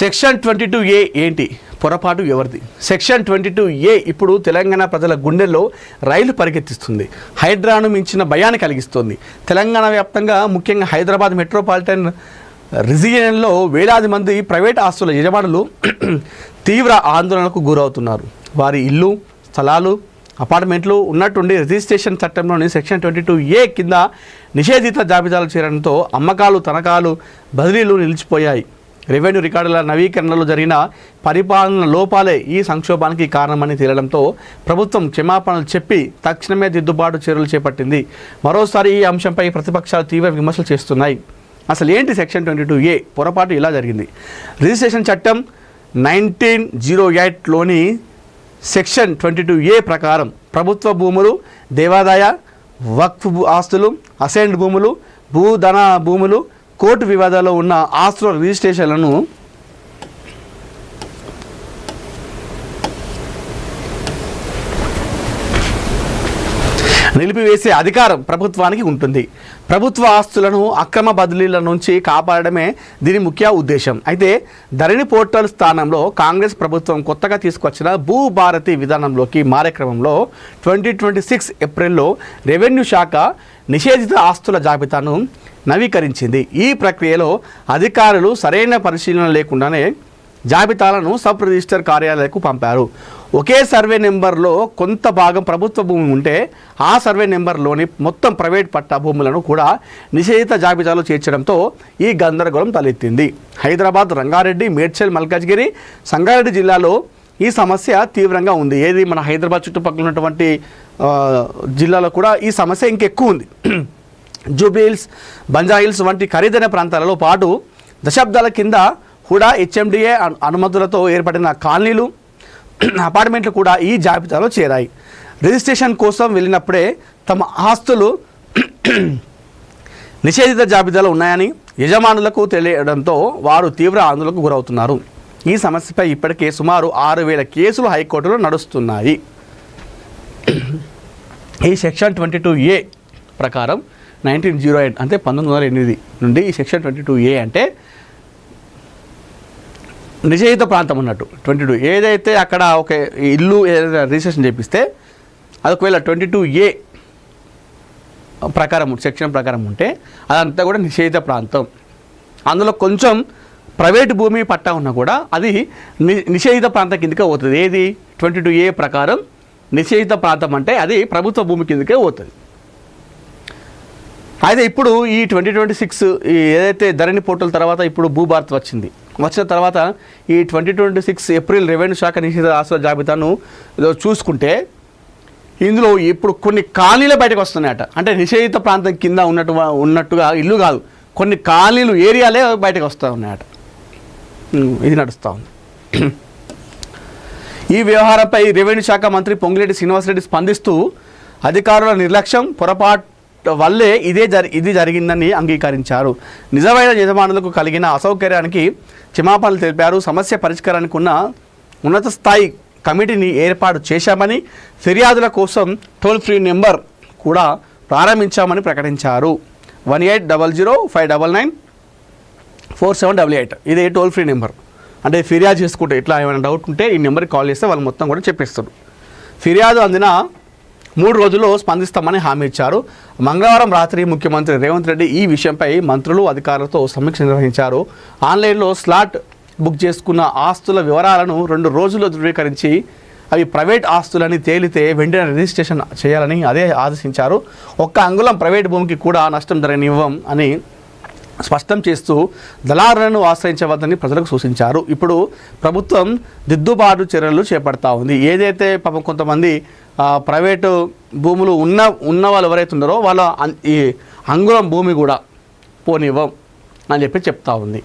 సెక్షన్ 22A ఏంటి, పొరపాటు ఎవరిది? సెక్షన్ 22A ఇప్పుడు తెలంగాణ ప్రజల గుండెల్లో రైలు పరిగెత్తిస్తుంది, హైడ్రాను మించిన భయాన్ని కలిగిస్తుంది. తెలంగాణ వ్యాప్తంగా ముఖ్యంగా హైదరాబాద్ మెట్రోపాలిటన్ రీజియన్లో వేలాది మంది ప్రైవేట్ ఆస్తుల యజమానులు తీవ్ర ఆందోళనకు గురవుతున్నారు. వారి ఇల్లు, స్థలాలు, అపార్ట్మెంట్లు ఉన్నట్టుండి రిజిస్ట్రేషన్ చట్టంలోని సెక్షన్ 22A కింద నిషేధిత జాబితాలు చేరడంతో అమ్మకాలు, తనఖాలు, బదిలీలు నిలిచిపోయాయి. రెవెన్యూ రికార్డుల నవీకరణలో జరిగిన పరిపాలన లోపాలే ఈ సంక్షోభానికి కారణమని తేలడంతో ప్రభుత్వం క్షమాపణలు చెప్పి తక్షణమే దిద్దుబాటు చర్యలు చేపట్టింది. మరోసారి ఈ అంశంపై ప్రతిపక్షాలు తీవ్ర విమర్శలు చేస్తున్నాయి. అసలు ఏంటి సెక్షన్ 22A? పొరపాటు ఇలా జరిగింది. రిజిస్ట్రేషన్ చట్టం 1908లోని సెక్షన్ 22A ప్రకారం ప్రభుత్వ భూములు, దేవాదాయ, వక్ఫ్ ఆస్తులు, అసైన్డ్ భూములు, భూధన భూములు, కోర్టు వివాదాల్లో ఉన్న ఆస్తుల రిజిస్ట్రేషన్లను నిలిపివేసే అధికారం ప్రభుత్వానికి ఉంటుంది. ప్రభుత్వ ఆస్తులను అక్రమ బదిలీల నుంచి కాపాడడమే దీని ముఖ్య ఉద్దేశం. అయితే ధరణి పోర్టల్ స్థానంలో కాంగ్రెస్ ప్రభుత్వం కొత్తగా తీసుకొచ్చిన భూభారతి విధానంలోకి మారే క్రమంలో 2026 ఏప్రిల్లో రెవెన్యూ శాఖ నిషేధిత ఆస్తుల జాబితాను నవీకరించింది. ఈ ప్రక్రియలో అధికారులు సరైన పరిశీలన లేకుండానే జాబితాలను సబ్ రిజిస్టర్ కార్యాలయాలకు పంపారు. ఒకే సర్వే నెంబర్లో కొంత భాగం ప్రభుత్వ భూమి ఉంటే ఆ సర్వే నెంబర్లోని మొత్తం ప్రైవేట్ పట్టా భూములను కూడా నిషేధిత జాబితాలో చేర్చడంతో ఈ గందరగోళం తలెత్తింది. హైదరాబాద్, రంగారెడ్డి, మేడ్చల్, మల్కాజ్గిరి, సంగారెడ్డి జిల్లాలో ఈ సమస్య తీవ్రంగా ఉంది. ఏది మన హైదరాబాద్ చుట్టుపక్కల ఉన్నటువంటి జిల్లాలో కూడా ఈ సమస్య ఇంకెక్కువ ఉంది. జూబ్లీహిల్స్, బంజారాహిల్స్ వంటి ఖరీదైన ప్రాంతాలలో పాటు దశాబ్దాల కింద కూడా HMDA అనుమతులతో ఏర్పడిన కాలనీలు, అపార్ట్మెంట్లు కూడా ఈ జాబితాలో చేరాయి. రిజిస్ట్రేషన్ కోసం వెళ్ళినప్పుడే తమ ఆస్తులు నిషేధిత జాబితాలో ఉన్నాయని యజమానులకు తెలియడంతో వారు తీవ్ర ఆందోళనకు గురవుతున్నారు. ఈ సమస్యపై ఇప్పటికే సుమారు 6000 కేసులు హైకోర్టులో నడుస్తున్నాయి. ఈ సెక్షన్ 22A ప్రకారం 1908 అంటే 1908 నుండి ఈ సెక్షన్ 22A అంటే నిషేధిత ప్రాంతం అన్నట్టు. 22 ఏదైతే అక్కడ ఒక ఇల్లు ఏదైతే రిజిస్ట్రేషన్ చేపిస్తే అది ఒకవేళ 22A ప్రకారం సెక్షన్ ప్రకారం ఉంటే అదంతా కూడా నిషేధిత ప్రాంతం. అందులో కొంచెం ప్రైవేటు భూమి పట్టా ఉన్నా కూడా అది నిషేధిత ప్రాంతం కిందకే పోతుంది. ఏది 22A ప్రకారం నిషేధిత ప్రాంతం అంటే అది ప్రభుత్వ భూమి కిందకే పోతుంది. అయితే ఇప్పుడు ఈ 2026 ఏదైతే ధరణి పోర్టల్ తర్వాత ఇప్పుడు భూభారత్ వచ్చిన తర్వాత ఈ 2026 ఏప్రిల్ రెవెన్యూ శాఖ నిషేధిత ఆస్తుల జాబితాను చూసుకుంటే ఇందులో ఇప్పుడు కొన్ని కాలనీలు బయటకు వస్తున్నాయట. అంటే నిషేధిత ప్రాంతం కింద ఉన్నట్టుగా ఇల్లు కాదు, కొన్ని కాలనీలు ఏరియాలే బయటకు వస్తూ ఉన్నాయట. ఇది నడుస్తూ ఉంది. ఈ వ్యవహారంపై రెవెన్యూ శాఖ మంత్రి పొంగులేటి శ్రీనివాసరెడ్డి స్పందిస్తూ అధికారుల నిర్లక్ష్యం, పొరపాటు వల్లే ఇది జరిగిందని అంగీకరించారు. నిజమైన యజమానులకు కలిగిన అసౌకర్యానికి క్షమాపణలు తెలిపారు. సమస్య పరిష్కారానికి ఉన్నత స్థాయి కమిటీని ఏర్పాటు చేశామని, ఫిర్యాదుల కోసం టోల్ ఫ్రీ నెంబర్ కూడా ప్రారంభించామని ప్రకటించారు. 1800-599-4788 ఇది టోల్ ఫ్రీ నెంబర్. అంటే ఫిర్యాదు చేసుకుంటే ఇట్లా ఏమైనా డౌట్ ఉంటే ఈ నెంబర్కి కాల్ చేస్తే వాళ్ళు మొత్తం కూడా చెప్పేస్తారు. ఫిర్యాదు అందిన 3 రోజుల్లో స్పందిస్తామని హామీ ఇచ్చారు. మంగళవారం రాత్రి ముఖ్యమంత్రి రేవంత్ రెడ్డి ఈ విషయంపై మంత్రులు అధికారులతో సమీక్ష నిర్వహించారు. ఆన్లైన్లో స్లాట్ బుక్ చేసుకున్న ఆస్తుల వివరాలను 2 రోజుల్లో ధృవీకరించి అవి ప్రైవేట్ ఆస్తులని తేలితే వెంటనే రిజిస్ట్రేషన్ చేయాలని అదే ఆదేశించారు. 1 అంగుళం ప్రైవేట్ భూమికి కూడా నష్టం జరగనివ్వం అని స్పష్టం చేస్తూ దళారులను ఆశ్రయించవద్దని ప్రజలకు సూచించారు. ఇప్పుడు ప్రభుత్వం దిద్దుబాటు చర్యలు చేపడతా ఉంది. ఏదైతే పాపం కొంతమంది ప్రైవేటు భూములు ఉన్న వాళ్ళు ఎవరైతే ఉన్నారో వాళ్ళ ఈ అంగుళం భూమి కూడా పోనివ్వం అని చెప్తా ఉంది.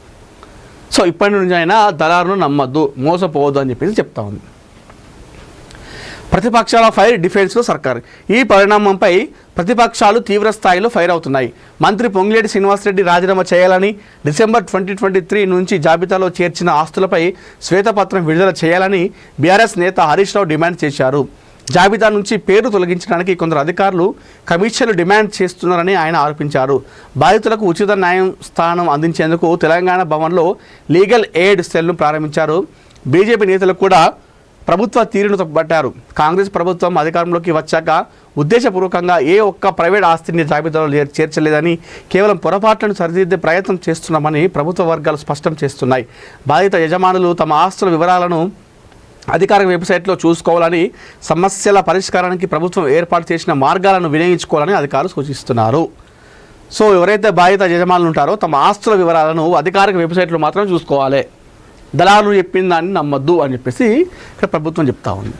సో ఇప్పటి నుంచి అయినా దళారులను నమ్మద్దు, మోసపోవద్దు అని చెప్పేసి చెప్తా ఉంది. ప్రతిపక్షాల ఫైర్ డిఫెన్స్లో సర్కార్. ఈ పరిణామంపై ప్రతిపక్షాలు తీవ్ర స్థాయిలో ఫైర్ అవుతున్నాయి. మంత్రి పొంగులేటి శ్రీనివాసరెడ్డి రాజీనామా చేయాలని, డిసెంబర్ 2023 నుంచి జాబితాలో చేర్చిన ఆస్తులపై శ్వేతపత్రం విడుదల చేయాలని బీఆర్ఎస్ నేత హరీష్ రావు డిమాండ్ చేశారు. జాబితా నుంచి పేరు తొలగించడానికి కొందరు అధికారులు కమిషన్లు డిమాండ్ చేస్తున్నారని ఆయన ఆరోపించారు. బాధితులకు ఉచిత న్యాయం స్థానం అందించేందుకు తెలంగాణ భవన్లో లీగల్ ఎయిడ్ సెల్ను ప్రారంభించారు. బీజేపీ నేతలు కూడా ప్రభుత్వ తీరును తప్పుపట్టారు. కాంగ్రెస్ ప్రభుత్వం అధికారంలోకి వచ్చాక ఉద్దేశపూర్వకంగా ఏ ఒక్క ప్రైవేట్ ఆస్తిని జాబితాలో చేర్చలేదని, కేవలం పొరపాట్లను సరిదిద్దే ప్రయత్నం చేస్తున్నామని ప్రభుత్వ వర్గాలు స్పష్టం చేస్తున్నాయి. బాధిత యజమానులు తమ ఆస్తుల వివరాలను అధికారిక వెబ్సైట్లో చూసుకోవాలని, సమస్యల పరిష్కారానికి ప్రభుత్వం ఏర్పాటు చేసిన మార్గాలను వినియోగించుకోవాలని అధికారులు సూచిస్తున్నారు. సో ఎవరైతే బాధిత యజమానులు ఉంటారో తమ ఆస్తుల వివరాలను అధికారిక వెబ్సైట్లో మాత్రం చూసుకోవాలి, దళారులు చెప్పిన దాన్ని నమ్మద్దు అని చెప్పేసి ఇక్కడ ప్రభుత్వం చెప్తా ఉంది.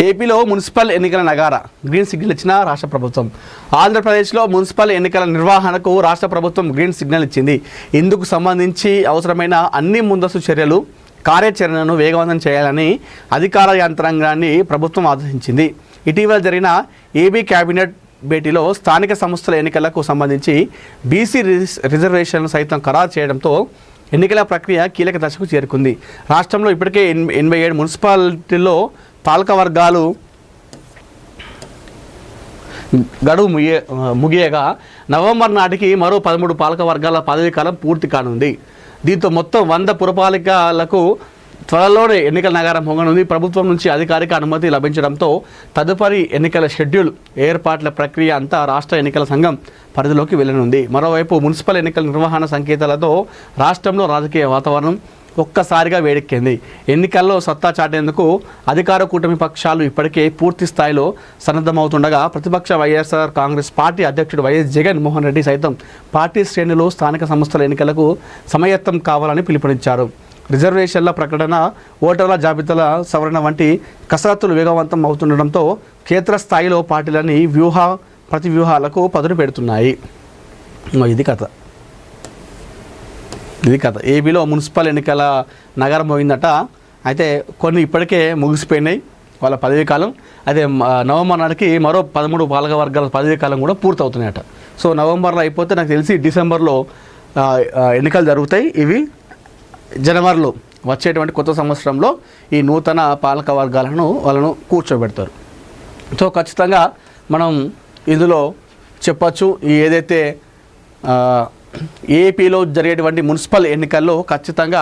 ఏపీలో మున్సిపల్ ఎన్నికల నగారా గ్రీన్ సిగ్నల్ ఇచ్చిన రాష్ట్ర ప్రభుత్వం. ఆంధ్రప్రదేశ్లో మున్సిపల్ ఎన్నికల నిర్వహణకు రాష్ట్ర ప్రభుత్వం గ్రీన్ సిగ్నల్ ఇచ్చింది. ఇందుకు సంబంధించి అవసరమైన అన్ని ముందస్తు చర్యలు, కార్యాచరణను వేగవంతం చేయాలని అధికార యంత్రాంగాన్ని ప్రభుత్వం ఆదేశించింది. ఇటీవల జరిగిన ఏబీ కేబినెట్ భేటీలో స్థానిక సంస్థల ఎన్నికలకు సంబంధించి బీసీ రిజర్వేషన్లు సైతం ఖరారు చేయడంతో ఎన్నికల ప్రక్రియ కీలక దశకు చేరుకుంది. రాష్ట్రంలో ఇప్పటికే 87 మున్సిపాలిటీల్లో పాలక వర్గాలు గడువు ముగియగా నవంబర్ నాటికి మరో 13 పాలక వర్గాల పదవీ కాలం పూర్తి కానుంది. దీంతో మొత్తం 100 పురపాలికలకు త్వరలోనే ఎన్నికల నగారం పొంగనుంది. ప్రభుత్వం నుంచి అధికారిక అనుమతి లభించడంతో తదుపరి ఎన్నికల షెడ్యూల్, ఏర్పాట్ల ప్రక్రియ అంతా రాష్ట్ర ఎన్నికల సంఘం పరిధిలోకి వెళ్ళనుంది. మరోవైపు మున్సిపల్ ఎన్నికల నిర్వహణ సంకేతాలతో రాష్ట్రంలో రాజకీయ వాతావరణం ఒక్కసారిగా వేడెక్కింది. ఎన్నికల్లో సత్తా చాటేందుకు అధికార కూటమి పక్షాలు ఇప్పటికే పూర్తి స్థాయిలో సన్నద్ధమవుతుండగా ప్రతిపక్ష వైఎస్ఆర్ కాంగ్రెస్ పార్టీ అధ్యక్షుడు వైఎస్ జగన్మోహన్ రెడ్డి సైతం పార్టీ శ్రేణులు స్థానిక సంస్థల ఎన్నికలకు సమాయత్తం కావాలని పిలుపునిచ్చారు. రిజర్వేషన్ల ప్రకటన, ఓటర్ల జాబితాల సవరణ వంటి కసరత్తులు వేగవంతం అవుతుండటంతో క్షేత్రస్థాయిలో పార్టీలని ప్రతి వ్యూహాలకు పదును పెడుతున్నాయి. ఇది కథ. ఏపీలో మున్సిపల్ ఎన్నికల నగరం పోయిందట. అయితే కొన్ని ఇప్పటికే ముగిసిపోయినాయి వాళ్ళ పదవీ కాలం. అయితే నవంబర్ నాటికి మరో 13 పాలక వర్గాల పదవీ కాలం కూడా పూర్తవుతున్నాయట. సో నవంబర్లో అయిపోతే నాకు తెలిసి డిసెంబర్లో ఎన్నికలు జరుగుతాయి. ఇవి జనవరిలో వచ్చేటువంటి కొత్త సంవత్సరంలో ఈ నూతన పాలక వాళ్ళను కూర్చోబెడతారు. సో ఖచ్చితంగా మనం ఇందులో చెప్పచ్చు, ఏదైతే ఏపీలో జరిగేటువంటి మున్సిపల్ ఎన్నికల్లో ఖచ్చితంగా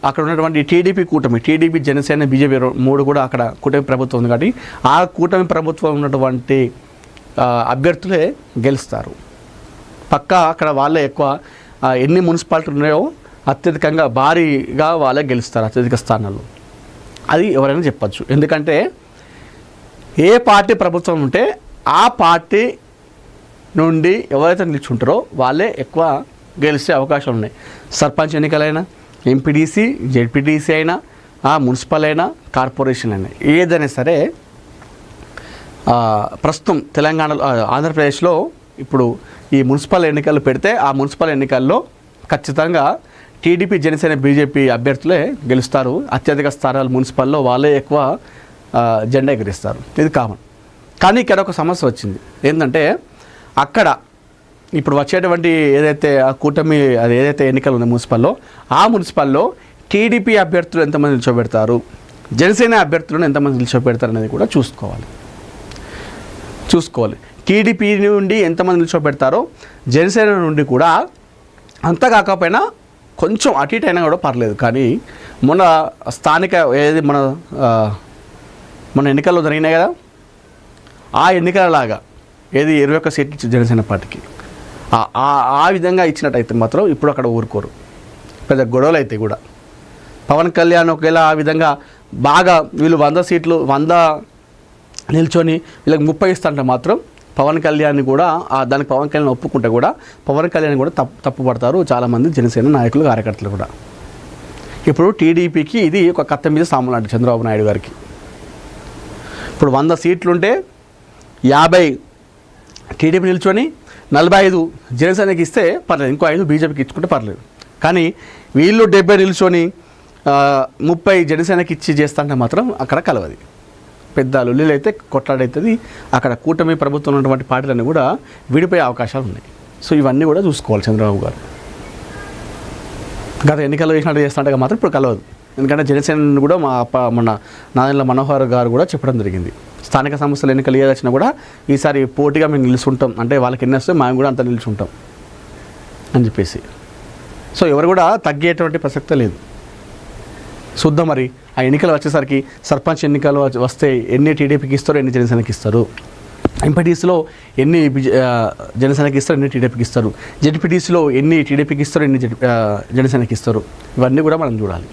అక్కడ ఉన్నటువంటి టీడీపీ జనసేన బీజేపీ 3 కూడా అక్కడ కూటమి ప్రభుత్వం ఉంది కాబట్టి ఆ కూటమి ప్రభుత్వం ఉన్నటువంటి అభ్యర్థులే గెలుస్తారు. పక్కా అక్కడ వాళ్ళే ఎక్కువ ఎన్ని మున్సిపాలిటీలు ఉన్నాయో అత్యధికంగా భారీగా వాళ్ళే గెలుస్తారు అత్యధిక స్థానాల్లో. అది ఎవరైనా చెప్పచ్చు. ఎందుకంటే ఏ పార్టీ ప్రభుత్వం ఉంటే ఆ పార్టీ నుండి ఎవరైతే నిల్చుంటారో వాళ్ళే ఎక్కువ గెలిచే అవకాశాలు ఉన్నాయి. సర్పంచ్ ఎన్నికలైనా, ఎంపీడీసీ, జెడ్పీటీసీ అయినా, మున్సిపల్ అయినా, కార్పొరేషన్ అయినా, ఏదైనా సరే ప్రస్తుతం తెలంగాణలో ఆంధ్రప్రదేశ్లో ఇప్పుడు ఈ మున్సిపల్ ఎన్నికలు పెడితే ఆ మున్సిపల్ ఎన్నికల్లో ఖచ్చితంగా టీడీపీ జనసేన బీజేపీ అభ్యర్థులే గెలుస్తారు. అత్యధిక స్థానాలు మున్సిపల్లో వాళ్ళే ఎక్కువ జెండా ఎగిరిస్తారు. ఇది కామన్. కానీ ఇక్కడ ఒక సమస్య వచ్చింది. ఏంటంటే అక్కడ ఇప్పుడు వచ్చేటువంటి ఏదైతే ఆ కూటమి అది ఏదైతే ఎన్నికలు ఉన్నాయి మున్సిపల్లో, ఆ మున్సిపల్లో టీడీపీ అభ్యర్థులు ఎంతమంది నిల్చోబెడతారు, జనసేన అభ్యర్థులను ఎంతమంది నిల్చోబెడతారు అనేది కూడా చూసుకోవాలి. టీడీపీ నుండి ఎంతమంది నిల్చోబెడతారో జనసేన నుండి కూడా అంత కాకపోయినా కొంచెం అటు ఇటు అయినా కూడా పర్లేదు. కానీ మొన్న స్థానిక ఏది మన ఎన్నికల్లో జరిగినాయి కదా, ఆ ఎన్నికలలాగా ఏది 21 సీట్లు ఇచ్చి జనసేన పార్టీకి ఆ విధంగా ఇచ్చినట్టయితే మాత్రం ఇప్పుడు అక్కడ ఊరుకోరు, పెద్ద గొడవలు అయితే కూడా. పవన్ కళ్యాణ్ ఒకవేళ ఆ విధంగా బాగా వీళ్ళు 100 సీట్లు 100 నిల్చొని వీళ్ళకి 30 ఇస్తుంటే మాత్రం పవన్ కళ్యాణ్ కూడా దానికి పవన్ కళ్యాణ్ ఒప్పుకుంటే కూడా పవన్ కళ్యాణ్ కూడా తప్పు పడతారు చాలామంది జనసేన నాయకులు కార్యకర్తలు కూడా. ఇప్పుడు టీడీపీకి ఇది ఒక కత్త మీద సాము లాంటి చంద్రబాబు నాయుడు గారికి. ఇప్పుడు 100 సీట్లుంటే 50 టీడీపీ నిల్చొని 45 జనసేనకి ఇస్తే పర్లేదు, ఇంకో 5 బీజేపీకి ఇచ్చుకుంటే పర్లేదు. కానీ వీళ్ళు 70 నిల్చొని 30 జనసేనకి ఇచ్చి చేస్తుంటే మాత్రం అక్కడ కలవది, పెద్ద లొల్లిలు అయితే కొట్లాడవుతుంది. అక్కడ కూటమి ప్రభుత్వం ఉన్నటువంటి పార్టీలన్నీ కూడా విడిపోయే అవకాశాలు ఉన్నాయి. సో ఇవన్నీ కూడా చూసుకోవాలి చంద్రబాబు గారు. గత ఎన్నికల్లో చేసినట్టు చేస్తుంటే మాత్రం ఇప్పుడు కలవదు. ఎందుకంటే జనసేన కూడా మొన్న నాదెండ్ల మనోహర్ గారు కూడా చెప్పడం జరిగింది, స్థానిక సంస్థల ఎన్నికలు ఏది వచ్చినా కూడా ఈసారి పోటీగా మేము నిలుచుంటాం, అంటే వాళ్ళకి ఎన్ని వస్తే మేము కూడా అంత నిలుచుంటాం అని చెప్పేసి. సో ఎవరు కూడా తగ్గేటువంటి ప్రసక్తే లేదు. చూద్దాం మరి ఆ ఎన్నికలు వచ్చేసరికి సర్పంచ్ ఎన్నికలు వస్తే ఎన్ని టీడీపీకి ఇస్తారో ఎన్ని జనసేనకి ఇస్తారు, ఎంపీటీసీలో ఎన్ని జనసేనకి ఇస్తారు ఎన్ని టీడీపీకి ఇస్తారు, జెడ్పీటీసీలో ఎన్ని టీడీపీకి ఇస్తారు ఎన్ని జనసేనకి ఇస్తారు, ఇవన్నీ కూడా మనం చూడాలి.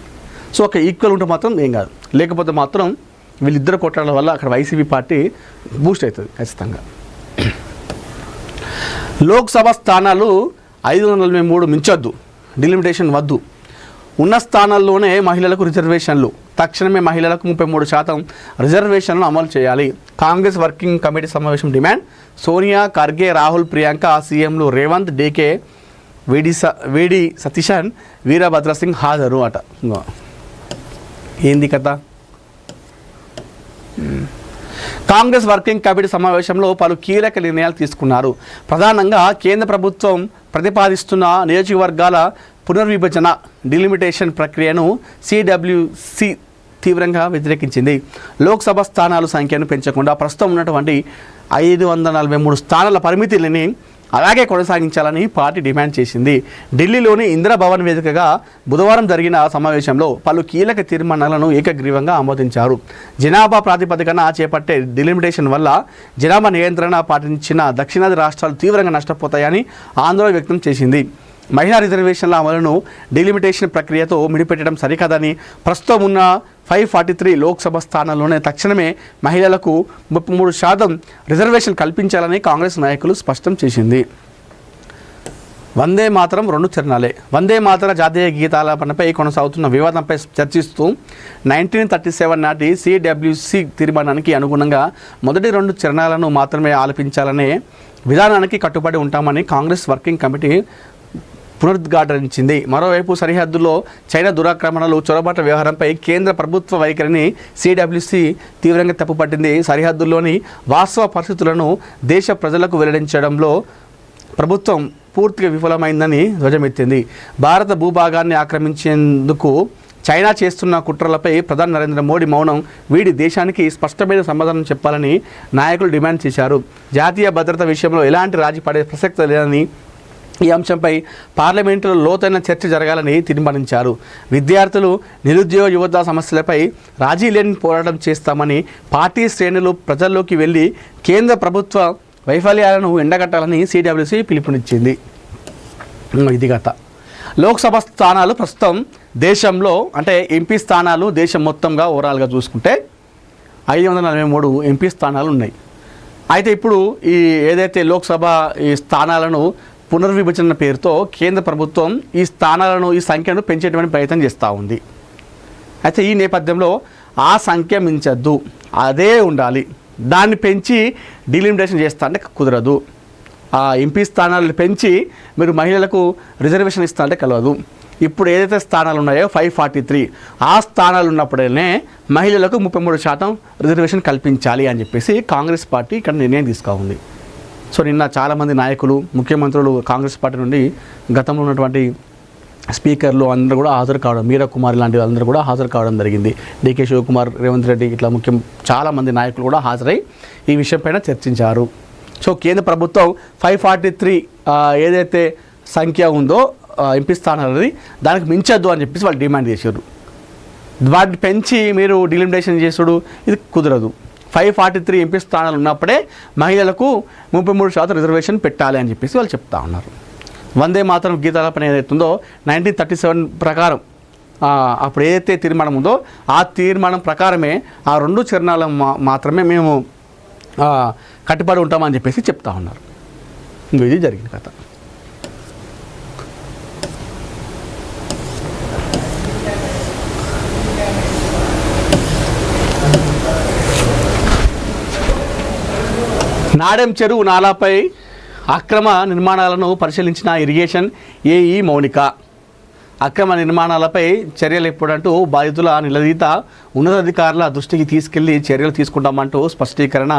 సో ఒక ఈక్వల్ ఉంటే మాత్రం ఏం కాదు, లేకపోతే మాత్రం వీళ్ళిద్దరు కొట్టడం వల్ల అక్కడ వైసీపీ పార్టీ బూస్ట్ అవుతుంది ఖచ్చితంగా. లోక్సభ స్థానాలు 543 మించొద్దు, డిలిమిటేషన్ వద్దు, ఉన్న స్థానాల్లోనే మహిళలకు రిజర్వేషన్లు, తక్షణమే మహిళలకు 33% రిజర్వేషన్లు అమలు చేయాలి. కాంగ్రెస్ వర్కింగ్ కమిటీ సమావేశం డిమాండ్. సోనియా, ఖర్గే, రాహుల్, ప్రియాంక, సీఎంలు రేవంత్, డీకే, వేడి సతీశన్, వీరభద్రసింగ్ హాజరు అట. ఏంది కథ? కాంగ్రెస్ వర్కింగ్ కమిటీ సమావేశంలో పలు కీలక నిర్ణయాలు తీసుకున్నారు. ప్రధానంగా కేంద్ర ప్రభుత్వం ప్రతిపాదిస్తున్న నియోజకవర్గాల పునర్విభజన డిలిమిటేషన్ ప్రక్రియను సిడబ్ల్యూసి తీవ్రంగా వ్యతిరేకించింది. లోక్సభ స్థానాల సంఖ్యను పెంచకుండా ప్రస్తుతం ఉన్నటువంటి 543 స్థానాల పరిమితిని అలాగే కొనసాగించాలని పార్టీ డిమాండ్ చేసింది. ఢిల్లీలోని ఇందిరాభవన్ వేదికగా బుధవారం జరిగిన సమావేశంలో పలు కీలక తీర్మానాలను ఏకగ్రీవంగా ఆమోదించారు. జనాభా ప్రాతిపదికన చేపట్టే డిలిమిటేషన్ వల్ల జనాభా నియంత్రణ పాటించిన దక్షిణాది రాష్ట్రాలు తీవ్రంగా నష్టపోతాయని ఆందోళన వ్యక్తం చేసింది. మహిళా రిజర్వేషన్ల అమలును డిలిమిటేషన్ ప్రక్రియతో ముడిపెట్టడం సరికాదని, ప్రస్తుతం ఉన్న 543 లోక్సభ స్థానాల్లోనే తక్షణమే మహిళలకు 33% రిజర్వేషన్ కల్పించాలని కాంగ్రెస్ నాయకులు స్పష్టం చేసింది. వందే మాతరం 2 చరణాలే. వందే మాతర జాతీయ గీతాలాపనపై కొనసాగుతున్న వివాదంపై చర్చిస్తూ 1937 నాటి సిడబ్ల్యూసి తీర్మానానికి అనుగుణంగా మొదటి 2 చరణాలను మాత్రమే ఆలపించాలనే విధానానికి కట్టుబడి ఉంటామని కాంగ్రెస్ వర్కింగ్ కమిటీ పునరుద్ఘాటించింది. మరోవైపు సరిహద్దుల్లో చైనా దురాక్రమణలు, చొరబాట్ల వ్యవహారంపై కేంద్ర ప్రభుత్వ వైఖరిని సిడబ్ల్యూసి తీవ్రంగా తప్పుపట్టింది. సరిహద్దుల్లోని వాస్తవ పరిస్థితులను దేశ ప్రజలకు వెల్లడించడంలో ప్రభుత్వం పూర్తిగా విఫలమైందని ధ్వజమెత్తింది. భారత భూభాగాన్ని ఆక్రమించేందుకు చైనా చేస్తున్న కుట్రలపై ప్రధాని నరేంద్ర మోడీ మౌనం వీడి దేశానికి స్పష్టమైన సమాధానం చెప్పాలని నాయకులు డిమాండ్ చేశారు. జాతీయ భద్రత విషయంలో ఎలాంటి రాజీ పడే ప్రసక్తి లేదని, ఈ అంశంపై పార్లమెంటులో లోతైన చర్చ జరగాలని తీర్మానించారు. విద్యార్థులు, నిరుద్యోగ యువత సమస్యలపై రాజీ లేని పోరాటం చేస్తామని పార్టీ శ్రేణులు ప్రజల్లోకి వెళ్ళి కేంద్ర ప్రభుత్వ వైఫల్యాలను ఎండగట్టాలని సిడబ్ల్యూసి పిలుపునిచ్చింది. ఇది గత లోక్సభ స్థానాలు ప్రస్తుతం దేశంలో, అంటే ఎంపీ స్థానాలు దేశం మొత్తంగా ఓవరాల్గా చూసుకుంటే 543 ఎంపీ స్థానాలు ఉన్నాయి. అయితే ఇప్పుడు ఈ ఏదైతే లోక్సభ ఈ స్థానాలను పునర్విభజన పేరుతో కేంద్ర ప్రభుత్వం ఈ సంఖ్యను పెంచేటువంటి ప్రయత్నం చేస్తూ ఉంది. అయితే ఈ నేపథ్యంలో ఆ సంఖ్య మించద్దు, అదే ఉండాలి. దాన్ని పెంచి డిలిమిటేషన్ చేస్తా అంటే కుదరదు. ఆ ఎంపీ స్థానాలను పెంచి మీరు మహిళలకు రిజర్వేషన్ ఇస్తా అంటే కలవదు. ఇప్పుడు ఏదైతే స్థానాలు ఉన్నాయో 543 ఆ స్థానాలు ఉన్నప్పుడే మహిళలకు 33% రిజర్వేషన్ కల్పించాలి అని చెప్పేసి కాంగ్రెస్ పార్టీ ఇక్కడ నిర్ణయం తీసుకుంది. సో నిన్న చాలామంది నాయకులు, ముఖ్యమంత్రులు కాంగ్రెస్ పార్టీ నుండి గతంలో ఉన్నటువంటి స్పీకర్లు అందరూ కూడా హాజరు కావడం, మీరా కుమార్ లాంటి అందరూ కూడా హాజరు కావడం జరిగింది. డీకే శివకుమార్, రేవంత్ రెడ్డి ఇట్లా చాలామంది నాయకులు కూడా హాజరై ఈ విషయంపైన చర్చించారు. సో కేంద్ర ప్రభుత్వం 543 ఏదైతే సంఖ్య ఉందో ఎంపీ స్థానాలది దానికి మించద్దు అని చెప్పేసి వాళ్ళు డిమాండ్ చేశారు. వాటిని పెంచి మీరు డిలిమిటేషన్ చేసుడు ఇది కుదరదు. 543 ఎంపీ స్థానాలు ఉన్నప్పుడే మహిళలకు 33% రిజర్వేషన్ పెట్టాలి అని చెప్పేసి వాళ్ళు చెప్తా ఉన్నారు. వందే మాతరం గీతాలాపన ఏదైతుందో 1937 ప్రకారం అప్పుడు ఏదైతే తీర్మానం ఉందో ఆ తీర్మానం ప్రకారమే ఆ 2 చరణాలు మాత్రమే మేము కట్టుబడి ఉంటామని చెప్పేసి చెప్తా ఉన్నారు. ఇది జరిగిన కథ. నాడెం చెరువు నాలాపై అక్రమ నిర్మాణాలను పరిశీలించిన ఇరిగేషన్ ఏఈ మౌనిక. అక్రమ నిర్మాణాలపై చర్యలు ఎప్పుడంటూ బాధితుల నిలదీత ఉన్నతాధికారుల దృష్టికి తీసుకెళ్లి చర్యలు తీసుకుంటామంటూ స్పష్టీకరణ.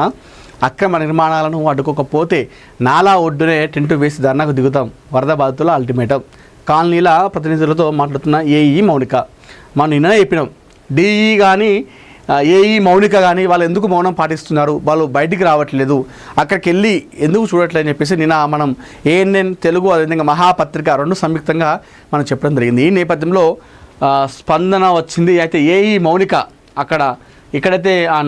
అక్రమ నిర్మాణాలను అడ్డుకోకపోతే నాలా ఒడ్డునే టెంటు వేసి ధర్నాకు దిగుతాం, వరద బాధితుల అల్టిమేటం. కాలనీల ప్రతినిధులతో మాట్లాడుతున్న ఏఈ మౌనిక. మనం నిన్ననే చెప్పినాం, డిఈ కానీ ఏఈ మౌనిక కానీ వాళ్ళు ఎందుకు మౌనం పాటిస్తున్నారు, వాళ్ళు బయటికి రావట్లేదు, అక్కడికి వెళ్ళి ఎందుకు చూడట్లేదు అని చెప్పేసి నిన్న మనం ఏఎన్ఎన్ తెలుగు అదేవిధంగా మహాపత్రిక 2 సంయుక్తంగా మనం చెప్పడం జరిగింది. ఈ నేపథ్యంలో స్పందన వచ్చింది. అయితే ఏఈ మౌనిక ఇక్కడైతే ఆ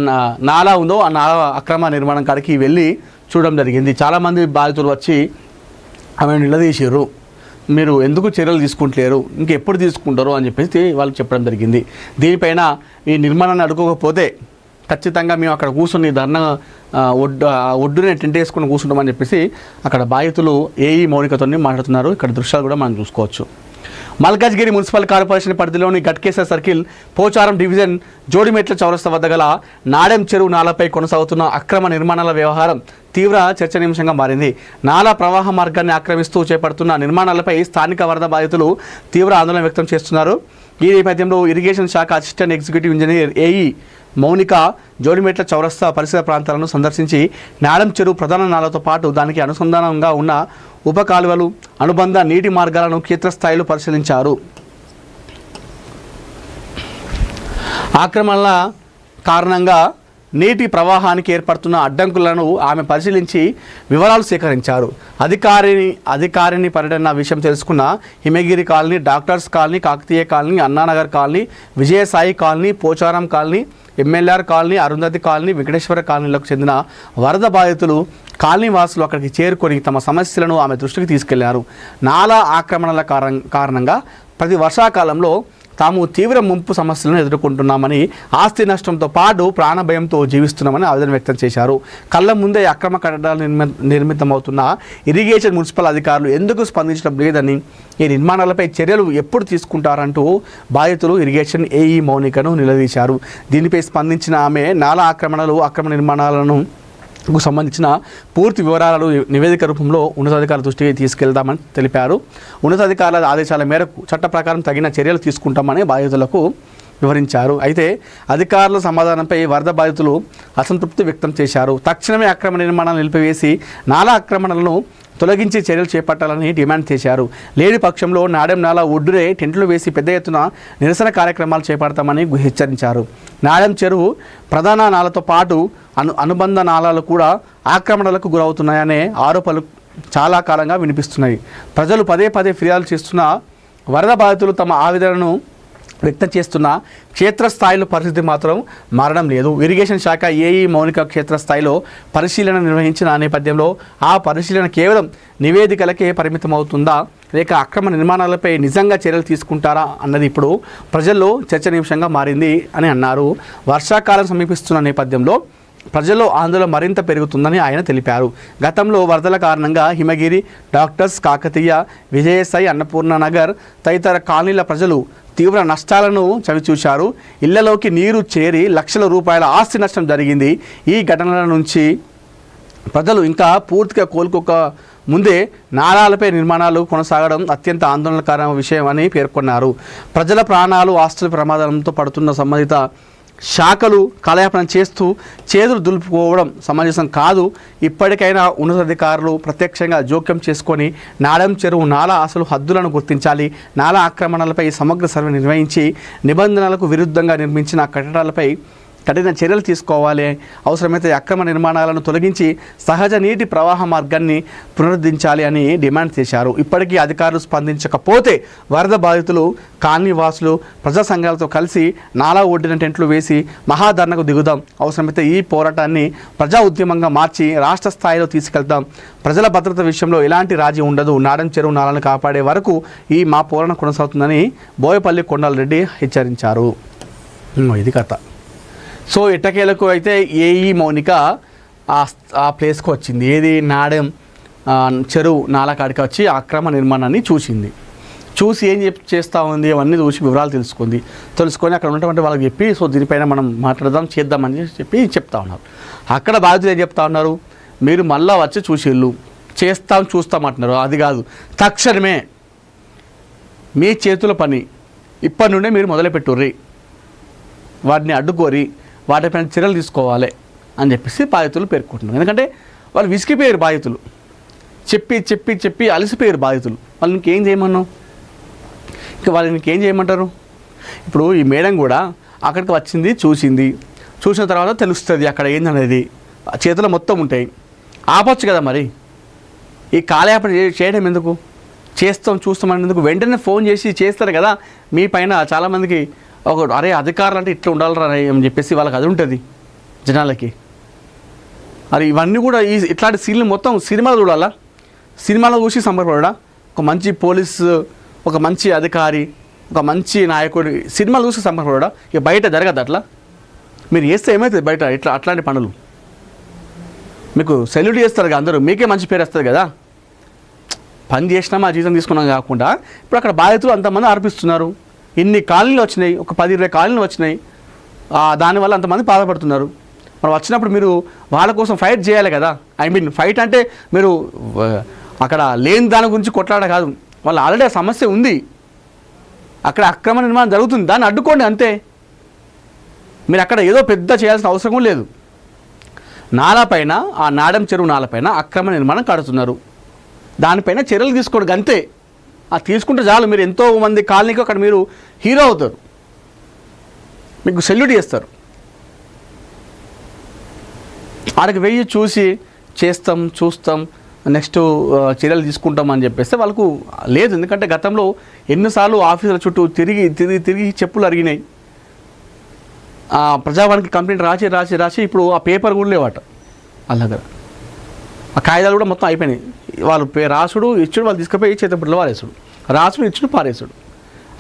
నాలా ఉందో ఆ నాలా అక్రమ నిర్మాణం కాడికి వెళ్ళి చూడడం జరిగింది. చాలామంది బాధితులు వచ్చి ఆమెను నిలదీశారు, మీరు ఎందుకు చర్యలు తీసుకుంటలేరు, ఇంకెప్పుడు తీసుకుంటారు అని చెప్పేసి వాళ్ళు చెప్పడం జరిగింది. దీనిపైన ఈ నిర్మాణాన్ని అడుకోకపోతే ఖచ్చితంగా మేము అక్కడ కూర్చొని ధర్నా ఒడ్డునే టెంట్ వేసుకొని కూర్చుంటామని చెప్పేసి అక్కడ బాధితులు ఏఈ మౌనికతో మాట్లాడుతున్నారు. ఇక్కడ దృశ్యాలు కూడా మనం చూసుకోవచ్చు. మల్కాజ్గిరి మున్సిపల్ కార్పొరేషన్ పరిధిలోని గట్కేసర్ సర్కిల్ పోచారం డివిజన్ జోడిమెట్ల చౌరస్తా వద్ద గల నాడెం చెరువు నాలాపై కొనసాగుతున్న అక్రమ నిర్మాణాల వ్యవహారం తీవ్ర చర్చనీయాంశంగా మారింది. నాలా ప్రవాహ మార్గాన్ని ఆక్రమిస్తూ చేపడుతున్న నిర్మాణాలపై స్థానిక వరద బాధితులు తీవ్ర ఆందోళన వ్యక్తం చేస్తున్నారు. ఈ నేపథ్యంలో ఇరిగేషన్ శాఖ assistant executive engineer AE Mounika Jodimetla చౌరస్తా పరిసర ప్రాంతాలను సందర్శించి నాడెం చెరువు ప్రధాన నాలతో పాటు దానికి అనుసంధానంగా ఉన్న ఉప కాలువలు, అనుబంధ నీటి మార్గాలను క్షేత్రస్థాయిలో పరిశీలించారు. ఆక్రమణల కారణంగా నీటి ప్రవాహానికి ఏర్పడుతున్న అడ్డంకులను ఆమె పరిశీలించి వివరాలు సేకరించారు. అధికారిని పర్యటన విషయం తెలుసుకున్న Himagiri colony, doctors colony, Kakatiya colony, Annanagar colony, Vijayasai colony, Pocharam colony, MLR colony, Arundhati colony, Venkateswara కాలనీలకు చెందిన వరద బాధితులు కాలనీ వాసులు అక్కడికి చేరుకొని తమ సమస్యలను ఆమె దృష్టికి తీసుకెళ్లారు. నాలా ఆక్రమణల కారణంగా ప్రతి వర్షాకాలంలో తాము తీవ్ర ముంపు సమస్యలను ఎదుర్కొంటున్నామని, ఆస్తి నష్టంతో పాటు ప్రాణభయంతో జీవిస్తున్నామని ఆవేదన వ్యక్తం చేశారు. కళ్ళ ముందే అక్రమ కట్టడాలు నిర్మితమవుతున్న ఇరిగేషన్ మున్సిపల్ అధికారులు ఎందుకు స్పందించడం లేదని, ఈ నిర్మాణాలపై చర్యలు ఎప్పుడు తీసుకుంటారంటూ బాధితులు ఇరిగేషన్ ఏఈ మౌనికను నిలదీశారు. దీనిపై స్పందించిన ఆమె నాలా అక్రమ నిర్మాణాలను సంబంధించిన పూర్తి వివరాలను నివేదిక రూపంలో ఉన్నతాధికారుల దృష్టికి తీసుకెళ్తామని తెలిపారు. ఉన్నతాధికారుల ఆదేశాల మేరకు చట్ట ప్రకారం తగిన చర్యలు తీసుకుంటామని బాధితులకు వివరించారు. అయితే అధికారుల సమాధానంపై వరద బాధితులు అసంతృప్తి వ్యక్తం చేశారు. తక్షణమే అక్రమ నిర్మాణాలు నిలిపివేసి నాలా ఆక్రమణలను తొలగించి చర్యలు చేపట్టాలని డిమాండ్ చేశారు. లేని పక్షంలో నాడెం నాలా ఒడ్డునే టెంట్లు వేసి పెద్ద ఎత్తున నిరసన కార్యక్రమాలు చేపడతామని హెచ్చరించారు. నాడెం చెరువు ప్రధాన నాలతో పాటు అనుబంధ నాలాలు కూడా ఆక్రమణలకు గురవుతున్నాయనే ఆరోపణలు చాలా కాలంగా వినిపిస్తున్నాయి. ప్రజలు పదే ఫిర్యాదు చేస్తున్న వరద బాధితులు తమ ఆవేదనను వ్యక్తం చేస్తున్న క్షేత్రస్థాయిలో పరిస్థితి మాత్రం మారడం లేదు. ఇరిగేషన్ శాఖ ఏఈ మౌనిక క్షేత్రస్థాయిలో పరిశీలన నిర్వహించిన నేపథ్యంలో ఆ పరిశీలన కేవలం నివేదికలకే పరిమితమవుతుందా, లేక అక్రమ నిర్మాణాలపై నిజంగా చర్యలు తీసుకుంటారా అన్నది ఇప్పుడు ప్రజల్లో చర్చనీయాంశంగా మారింది అని అన్నారు. వర్షాకాలం సమీపిస్తున్న నేపథ్యంలో ప్రజల్లో ఆందోళన మరింత పెరుగుతుందని ఆయన తెలిపారు. గతంలో వరదల కారణంగా హిమగిరి, డాక్టర్స్, కాకతీయ, విజయసాయి, అన్నపూర్ణ నగర్ తదితర కాలనీల ప్రజలు తీవ్ర నష్టాలను చవిచూశారు. ఇళ్లలోకి నీరు చేరి లక్షల రూపాయల ఆస్తి నష్టం జరిగింది. ఈ ఘటనల నుంచి ప్రజలు ఇంకా పూర్తిగా కోలుకోక ముందే నాలాలపై నిర్మాణాలు కొనసాగడం అత్యంత ఆందోళనకర విషయం అని పేర్కొన్నారు. ప్రజల ప్రాణాలు, ఆస్తుల ప్రమాదంతో పడుతున్న సంబంధిత శాఖలు కాలయాపన చేస్తూ చేతులు దులుపుకోవడం సమంజసం కాదు. ఇప్పటికైనా ఉన్నతాధికారులు ప్రత్యక్షంగా జోక్యం చేసుకొని నాడెం చెరువు నాలా అసలు హద్దులను గుర్తించాలి. నాలా ఆక్రమణలపై సమగ్ర సర్వే నిర్వహించి నిబంధనలకు విరుద్ధంగా నిర్మించిన కట్టడాలపై కఠిన చర్యలు తీసుకోవాలి. అవసరమైతే అక్రమ నిర్మాణాలను తొలగించి సహజ నీటి ప్రవాహ మార్గాన్ని పునరుద్ధరించాలి అని డిమాండ్ చేశారు. ఇప్పటికీ అధికారులు స్పందించకపోతే వరద బాధితులు, కాలనీ వాసులు, ప్రజా సంఘాలతో కలిసి నాలా ఒడ్డిన టెంట్లు వేసి మహాధర్నకు దిగుదాం. అవసరమైతే ఈ పోరాటాన్ని ప్రజా ఉద్యమంగా మార్చి రాష్ట్ర స్థాయిలో తీసుకెళ్తాం. ప్రజల భద్రత విషయంలో ఎలాంటి రాజీ ఉండదు. నాడం చెరువు నాలను కాపాడే వరకు ఈ మా పోరాటం కొనసాగుతుందని బోయపల్లి కొండాలరెడ్డి హెచ్చరించారు. ఇది కథ. సో ఎట్టకేలకు అయితే ఏఈ మౌనిక ఆ ప్లేస్కి వచ్చింది. ఏది నాడెం చెరువు నాలా కాడికి వచ్చి అక్రమ నిర్మాణాన్ని చూసి ఏం చేస్తూ ఉంది అవన్నీ చూసి వివరాలు తెలుసుకొని అక్కడ ఉన్నటువంటి వాళ్ళకి చెప్పి సో దీనిపైన మనం మాట్లాడదాం చేద్దామని చెప్పి చెప్తా ఉన్నారు. అక్కడ బాధితులు ఏం చెప్తా ఉన్నారు, మీరు మళ్ళా వచ్చి చూసిళ్ళు చూస్తామంటున్నారు. అది కాదు, తక్షణమే మీ చేతుల పని ఇప్పటి నుండే మీరు మొదలుపెట్టుర్రి, వాటిని అడ్డుకోరి వాటిపైన చర్యలు తీసుకోవాలి అని చెప్పేసి బాధితులు పేర్కొంటున్నారు. ఎందుకంటే వాళ్ళు విసిగిపోయారు, బాధితులు చెప్పి అలసిపోయారు బాధితులు. వాళ్ళు ఇంకేం చేయమన్నావు, ఇంకా వాళ్ళు ఇంకేం చేయమంటారు. ఇప్పుడు ఈ మేడం కూడా అక్కడికి వచ్చింది, చూసిన తర్వాత తెలుస్తుంది అక్కడ ఏందనేది. చేతులు మొత్తం ఉంటాయి, ఆపచ్చు కదా. మరి ఈ కాలయాపన చేయడం ఎందుకు, చూస్తామని ఎందుకు? వెంటనే ఫోన్ చేసి చేస్తారు కదా. మీ పైన చాలామందికి అరే అధికారులు అంటే ఇట్లా ఉండాలరా అని చెప్పేసి వాళ్ళకి అది ఉంటుంది జనాలకి. అరే ఇవన్నీ కూడా ఇట్లాంటి సీన్లు మొత్తం సినిమాలు చూడాలా, సినిమాలో చూసి సంబరపడా. ఒక మంచి పోలీసు, ఒక మంచి అధికారి, ఒక మంచి నాయకుడు సినిమాలు చూసి సంబరపడా. ఇక బయట జరగదు అట్లా. మీరు చేస్తే ఏమవుతుంది బయట అట్లాంటి పనులు? మీకు సెల్యూట్ చేస్తారు కదా అందరూ, మీకే మంచి పేరు వస్తుంది కదా. పని చేసినా మా జీతం తీసుకున్నాం కాకుండా ఇప్పుడు అక్కడ బాధితులు అంతమంది అర్పిస్తున్నారు. ఇన్ని కాలనీలు వచ్చినాయి, ఒక 10-20 కాలనీలు వచ్చినాయి. దానివల్ల అంతమంది బాధపడుతున్నారు. మరి వచ్చినప్పుడు మీరు వాళ్ళ కోసం ఫైట్ చేయాలి కదా. ఫైట్ అంటే మీరు అక్కడ లేని దాని గురించి కొట్లాడ కాదు. వాళ్ళు ఆల్రెడీ ఆ సమస్య ఉంది, అక్కడ అక్రమ నిర్మాణం జరుగుతుంది, దాన్ని అడ్డుకోండి అంతే. మీరు అక్కడ ఏదో పెద్ద చేయాల్సిన అవసరం లేదు. నాలాపైన, ఆ నాడం చెరువు నాలపైన అక్రమ నిర్మాణం కడుతున్నారు, దానిపైన చర్యలు తీసుకోండి అంతే. తీసుకుంటే చాలు. మీరు ఎంతో మంది కాలనీకి అక్కడ మీరు హీరో అవుతారు, మీకు సెల్యూట్ చేస్తారు. ఆడికి వెయ్యి చూస్తాం నెక్స్ట్ చర్యలు తీసుకుంటాం అని చెప్పేస్తే వాళ్ళకు లేదు. ఎందుకంటే గతంలో ఎన్నిసార్లు ఆఫీసుల చుట్టూ తిరిగి చెప్పులు అరిగినాయి. ప్రజావానికి కంప్లైంట్ రాసి ఇప్పుడు ఆ పేపర్ కూడా లేవాట వాళ్ళ దగ్గర. ఆ కాగితాలు కూడా మొత్తం అయిపోయినాయి. వాళ్ళు రాసుడు ఇచ్చుడు, వాళ్ళు తీసుకుపోయి చేతపట్లో వారేసుడు, రాసుడు ఇచ్చుడు పారేసుడు.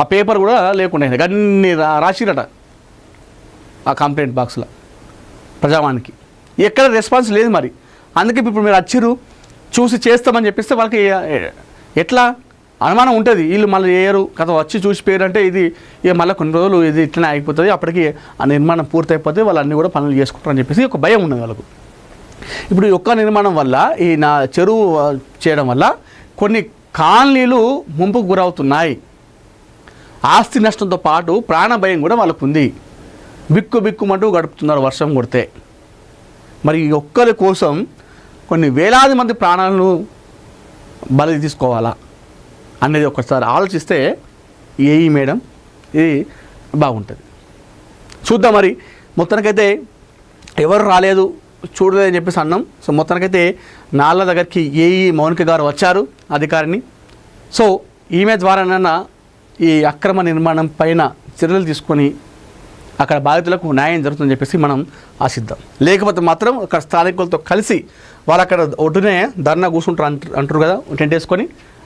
ఆ పేపర్ కూడా లేకుండా అన్ని రాసిరట ఆ కంప్లైంట్ బాక్స్లో ప్రజావానికి. ఎక్కడ రెస్పాన్స్ లేదు. మరి అందుకే ఇప్పుడు మీరు వచ్చిర్రు చూసి చేస్తామని చెప్పిస్తే వాళ్ళకి ఎట్లా అనుమానం ఉంటుంది. వీళ్ళు మళ్ళీ చేయరు కథ, వచ్చి చూసిపోయారు అంటే ఇది మళ్ళీ కొన్ని రోజులు ఇది ఇట్లనే అయిపోతుంది, అప్పటికి ఆ నిర్మాణం పూర్తయిపోతే వాళ్ళు అన్నీ కూడా పనులు చేసుకుంటారని చెప్పేసి ఒక భయం ఉన్నది వాళ్ళకు. ఇప్పుడు ఈ ఒక్క నిర్మాణం వల్ల, ఈ నా చెరువు చేయడం వల్ల కొన్ని కాలనీలు ముంపుకు గురవుతున్నాయి. ఆస్తి నష్టంతో పాటు ప్రాణ భయం కూడా వాళ్ళకు ఉంది. బిక్కుమంటూ గడుపుతున్నారు వర్షం కొడితే. మరి ఈ ఒక్కరి కోసం కొన్ని వేలాది మంది ప్రాణాలను బలి తీసుకోవాలా అనేది ఒకసారి ఆలోచిస్తే ఏఈ మేడం ఇది బాగుంటుంది. చూద్దాం. మరి మొత్తానికైతే ఎవరు రాలేదు, చూడలేదని చెప్పేసి అన్నాం. సో మొత్తానికైతే నాళ్ళ దగ్గరికి ఏఈ మౌనిక గారు వచ్చారు, అధికారిని. సో ఈమె ద్వారానన్నా ఈ అక్రమ నిర్మాణం పైన చర్యలు తీసుకొని అక్కడ బాధితులకు న్యాయం జరుగుతుందని చెప్పేసి మనం ఆశిద్దాం. లేకపోతే మాత్రం అక్కడ స్థానికులతో కలిసి వాళ్ళు అక్కడ ఒడ్డునే ధర్నా కూర్చుంటారు అంటారు కదా, టెంట్ వేసుకొని.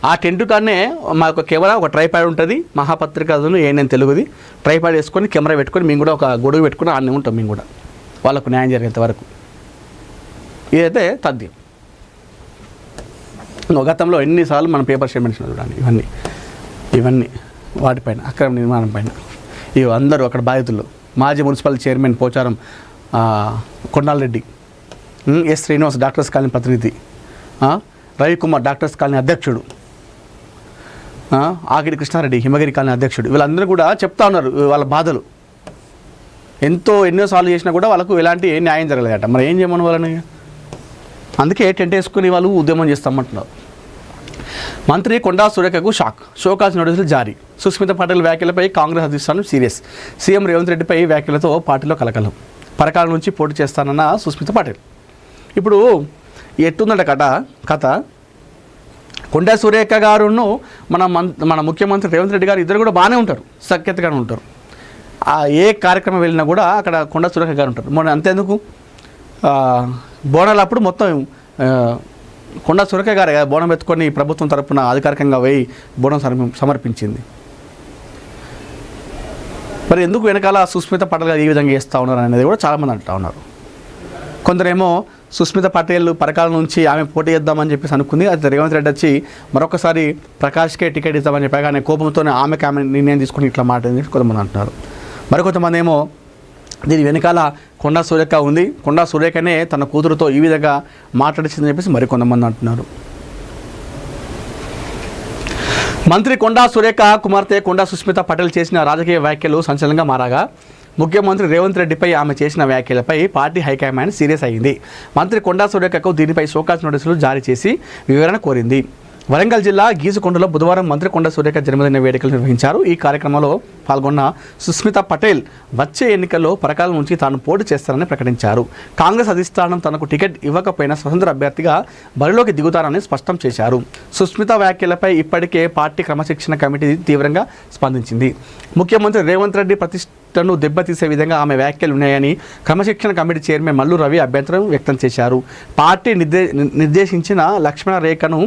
ఆ టెంట్ కాడనే మాకు కెమెరా, ఒక ట్రైపాడ్ ఉంటుంది, మహాపత్రిక నేను తెలుగుది, ట్రైపాడ్ వేసుకొని కెమెరా పెట్టుకొని మేము కూడా ఒక గొడుగు పెట్టుకుని ఆడనే ఉంటాం మేము కూడా, వాళ్ళకు న్యాయం జరిగేంత వరకు. ఇదైతే తథ్యం. గతంలో ఎన్నిసార్లు మనం పేపర్ స్టేట్మెంట్స్ చూడండి, ఇవన్నీ వాటిపైన అక్రమ నిర్మాణం పైన అందరూ అక్కడ బాధితులు. మాజీ municipal chairman Pocharam Kondal Reddy, S Srinivas doctors colony ప్రతినిధి, రవికుమార్ డాక్టర్స్ కాలనీ అధ్యక్షుడు, ఆకిడి కృష్ణారెడ్డి హిమగిరి కాలనీ అధ్యక్షుడు, వీళ్ళందరూ కూడా చెప్తా ఉన్నారు వాళ్ళ బాధలు. ఎన్నోసార్లు చేసినా కూడా వాళ్ళకు ఎలాంటి న్యాయం జరగలేదట. మరి ఏం చేయమని వాళ్ళని? అందుకే టెంట్ వేసుకుని వాళ్ళు ఉద్యమం చేస్తామంటున్నారు. మంత్రి కొండా సురేఖకు షోకాజ్ నోటీసులు జారీ. సుస్మిత పటేల్ వ్యాఖ్యలపై కాంగ్రెస్ అధిష్టానం సీరియస్. సీఎం రేవంత్ రెడ్డిపై వ్యాఖ్యలతో పార్టీలో కలకలం. పరకాల నుంచి పోటీ చేస్తానన్న సుస్మితా పటేల్. ఇప్పుడు ఎట్టుందంట కథ కొండా సురేఖ గారును మన ముఖ్యమంత్రి రేవంత్ రెడ్డి గారు ఇద్దరు కూడా బాగానే ఉంటారు, సఖ్యతగానే ఉంటారు. ఏ కార్యక్రమం వెళ్ళినా కూడా అక్కడ కొండా సురేఖ గారు ఉంటారు. మొన్న అంతేందుకు బోనాలు అప్పుడు మొత్తం కొండా సురేఖ గారు బోనం ఎత్తుకొని ప్రభుత్వం తరపున అధికారికంగా పోయి బోనం సమర్పించింది. మరి ఎందుకు వెనకాల సుస్మితా పటేల్ గారు ఈ విధంగా చేస్తూ ఉన్నారు అనేది కూడా చాలామంది అంటూ ఉన్నారు. కొందరేమో సుస్మితా పటేల్ పరకాల నుంచి ఆమె పోటీ చేద్దామని చెప్పేసి అనుకుంది. అది రేవంత్ రెడ్డి వచ్చి మరొకసారి ప్రకాష్కే టికెట్ ఇద్దామని చెప్పాక ఆయన కోపంతోనే ఆమె నిర్ణయం తీసుకుని ఇట్లా మాట్లాడింది కొంతమంది అంటున్నారు. మరికొంతమంది ఏమో దీని వెనకాల కొండా సురేఖ ఉంది, కొండా సురేఖనే తన కూతురుతో ఈ విధంగా మాట్లాడించిందని చెప్పేసి మరికొంతమంది అంటున్నారు. మంత్రి కొండా సురేఖ కుమార్తె కొండా సుస్మితా పటేల్ చేసిన రాజకీయ వ్యాఖ్యలు సంచలనంగా మారగా ముఖ్యమంత్రి రేవంత్ రెడ్డిపై ఆమె చేసిన వ్యాఖ్యలపై పార్టీ హైకమాండ్ సీరియస్ అయింది. మంత్రి కొండా సురేఖకు దీనిపై షోకాజ్ నోటీసులు జారీ చేసి వివరణ కోరింది. వరంగల్ జిల్లా గీసుకొండలో బుధవారం మంత్రి కొండా సురేఖ జన్మదిన వేడుకలు నిర్వహించారు. ఈ కార్యక్రమంలో పాల్గొన్న సుస్మితా పటేల్ వచ్చే ఎన్నికల్లో పరకాల నుంచి తాను పోటీ చేస్తారని ప్రకటించారు. కాంగ్రెస్ అధిష్టానం తనకు టికెట్ ఇవ్వకపోయినా స్వతంత్ర అభ్యర్థిగా బరిలోకి దిగుతారని స్పష్టం చేశారు. సుస్మితా వ్యాఖ్యలపై ఇప్పటికే పార్టీ క్రమశిక్షణ కమిటీ తీవ్రంగా స్పందించింది. ముఖ్యమంత్రి రేవంత్ రెడ్డి ప్రతిష్టను దెబ్బతీసే విధంగా ఆమె వ్యాఖ్యలు ఉన్నాయని క్రమశిక్షణ కమిటీ చైర్మన్ మల్లు రవి అభ్యంతరం వ్యక్తం చేశారు. పార్టీ నిర్దేశించిన లక్ష్మణ రేఖను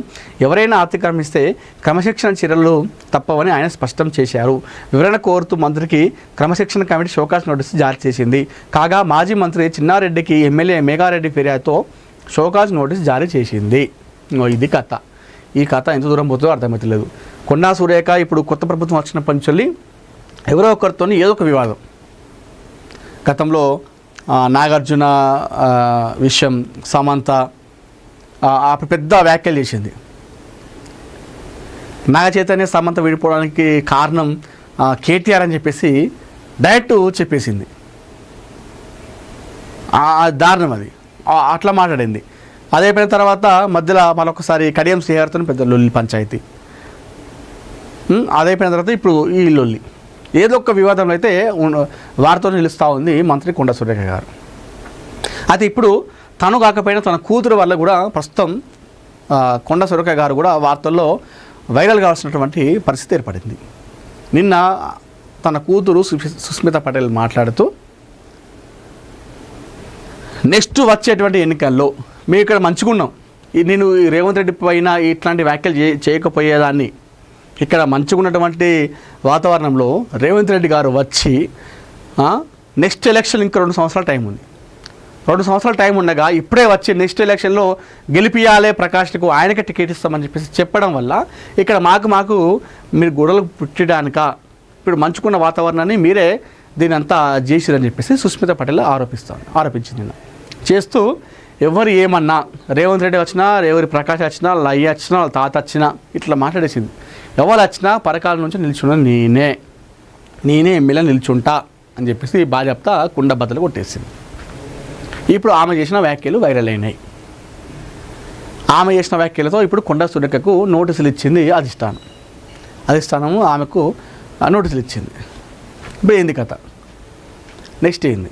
ఎవరైనా అతిక్రమిస్తే క్రమశిక్షణ చర్యలు తప్పవని ఆయన స్పష్టం చేశారు. వివరణ కోరుతూ మంత్రికి క్రమశిక్షణ కమిటీ షోకాజ్ నోటీసు జారీ చేసింది. కాగా మాజీ మంత్రి చిన్నారెడ్డికి ఎమ్మెల్యే మేఘారెడ్డి ఫిర్యాదుతో షోకాజ్ నోటీసు జారీ చేసింది. ఇది కథ. ఈ కథ ఎంత దూరం పోతుందో అర్థమవుతలేదు. కొండా సురేఖ ఇప్పుడు కొత్త ప్రభుత్వం వచ్చిన పంచుల్లి ఎవరో ఒకరితో ఏదో ఒక వివాదం. గతంలో నాగార్జున విషయం, సమంత పెద్ద వ్యాఖ్యలు చేసింది. నాగ చైతన్య సమంత విడిపోవడానికి కారణం కేటీఆర్ అని చెప్పేసి డైరెక్ట్ చెప్పేసింది. దారుణం అది. అట్లా మాట్లాడింది. అదైపోయిన తర్వాత మధ్యలో మరొకసారి కడియం శ్రీహరితో పెద్ద లొల్లి పంచాయతీ. అదైపోయిన తర్వాత ఇప్పుడు ఈ లొల్లి ఏదో ఒక వివాదంలో అయితే వారితో నిలుస్తూ ఉంది మంత్రి కొండా సురేఖ గారు. అయితే ఇప్పుడు తను కాకపోయినా తన కూతురు వల్ల కూడా ప్రస్తుతం కొండా సురేఖ గారు కూడా వార్తల్లో వైరల్ కావాల్సినటువంటి పరిస్థితి ఏర్పడింది. నిన్న తన కూతురు సుస్మితా పటేల్ మాట్లాడుతూ నెక్స్ట్ వచ్చేటువంటి ఎన్నికల్లో మేము ఇక్కడ మంచుకున్నాం, నేను రేవంత్ రెడ్డి పైన ఇట్లాంటి వ్యాఖ్యలు చేయకపోయేదాన్ని, ఇక్కడ మంచుకున్నటువంటి వాతావరణంలో రేవంత్ రెడ్డి గారు వచ్చి నెక్స్ట్ ఎలక్షన్ ఇంకా 2 సంవత్సరాల టైం ఉంది, 2 సంవత్సరాల టైం ఉండగా ఇప్పుడే వచ్చి నెక్స్ట్ ఎలక్షన్లో గెలిపియాలే ప్రకాష్కు ఆయనకే టికెట్ ఇస్తామని చెప్పేసి చెప్పడం వల్ల ఇక్కడ మాకు మీరు గొడవలు పుట్టడానిక ఇప్పుడు మంచుకున్న వాతావరణాన్ని మీరే దీని అంతా చేసిరని చెప్పేసి సుస్మితా పటేల్ ఆరోపించింది. చేస్తూ ఎవరు ఏమన్నా రేవంత్ రెడ్డి వచ్చినా, ఎవరి ప్రకాష్ వచ్చినా, లయ్య వచ్చినా, వాళ్ళ తాత వచ్చినా ఇట్లా మాట్లాడేసింది. ఎవరు వచ్చినా పరకాల నుంచి నిల్చున్నా నేనే ఎమ్మెల్యే నిల్చుంటా అని చెప్పేసి బాజాప్తా కుండ బద్దలు కొట్టేసింది. ఇప్పుడు ఆమె చేసిన వ్యాఖ్యలు వైరల్ అయినాయి. ఆమె చేసిన వ్యాఖ్యలతో ఇప్పుడు కొండా సురేఖకు నోటీసులు ఇచ్చింది అధిష్టానము ఆమెకు నోటీసులు ఇచ్చింది. ఇప్పుడు ఏంది కథ, నెక్స్ట్ ఏంది?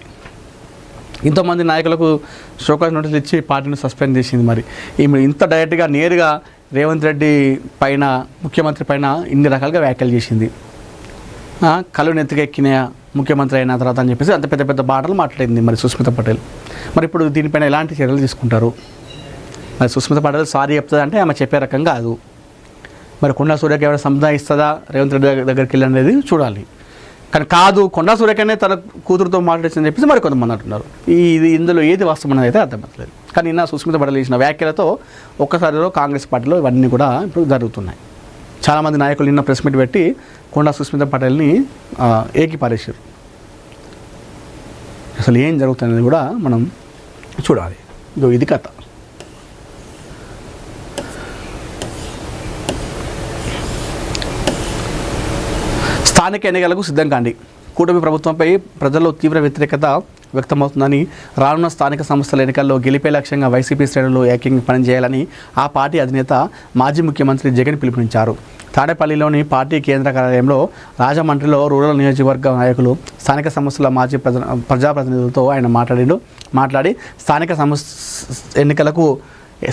ఇంతమంది నాయకులకు షోకాజ్ నోటీసులు ఇచ్చి పార్టీని సస్పెండ్ చేసింది. మరి ఈమె ఇంత డైరెక్ట్గా నేరుగా రేవంత్ రెడ్డి పైన, ముఖ్యమంత్రి పైన ఇన్ని రకాలుగా వ్యాఖ్యలు చేసింది. కళ్ళు నెత్తికెక్కిన ముఖ్యమంత్రి అయిన తర్వాత అని చెప్పేసి అంత పెద్ద పెద్ద మాటలు మాట్లాడింది మరి సుస్మితా పటేల్. మరి ఇప్పుడు దీనిపైన ఎలాంటి చర్యలు తీసుకుంటారు? మరి సుస్మితా పటేల్ సారీ చెప్తుందా అంటే ఆమె చెప్పే రకం కాదు. మరి కొండా సురేఖ ఎవరైనా సంపాదిస్తుందా రేవంత్ రెడ్డి దగ్గరికి వెళ్ళి అనేది చూడాలి. కానీ కాదు, కొండా సురేఖనే తన కూతురుతో మాట్లాడిందని చెప్పేసి మరి కొంతమంది అంటున్నారు. ఇందులో ఏది వాస్తవం అనేది అయితే అర్థమవుతలేదు. కానీ నిన్న సుస్మితా పటేల్ చేసిన వ్యాఖ్యలతో ఒక్కసారిలో కాంగ్రెస్ పార్టీలో ఇవన్నీ కూడా ఇప్పుడు జరుగుతున్నాయి. చాలామంది నాయకులు నిన్న ప్రెస్ మీట్ పెట్టి కొండా సుస్మితా పటేల్ని ఏకిపారేశారు. అసలు ఏం జరుగుతుందనేది కూడా మనం చూడాలి. ఇది కథ. స్థానిక ఎన్నికలకు సిద్ధం కాండి. కూటమి ప్రభుత్వంపై ప్రజల్లో తీవ్ర వ్యతిరేకత వ్యక్తమవుతుందని, రానున్న స్థానిక సంస్థల ఎన్నికల్లో గెలిపే లక్ష్యంగా వైసీపీ శ్రేణులు ఏకంగా పనిచేయాలని ఆ పార్టీ అధినేత మాజీ ముఖ్యమంత్రి జగన్ పిలుపునిచ్చారు. తాడేపల్లిలోని పార్టీ కేంద్ర కార్యాలయంలో రాజమండ్రిలో రూరల్ నియోజకవర్గ నాయకులు, స్థానిక సంస్థల మాజీ ప్రజాప్రతినిధులతో ఆయన మాట్లాడి స్థానిక ఎన్నికలకు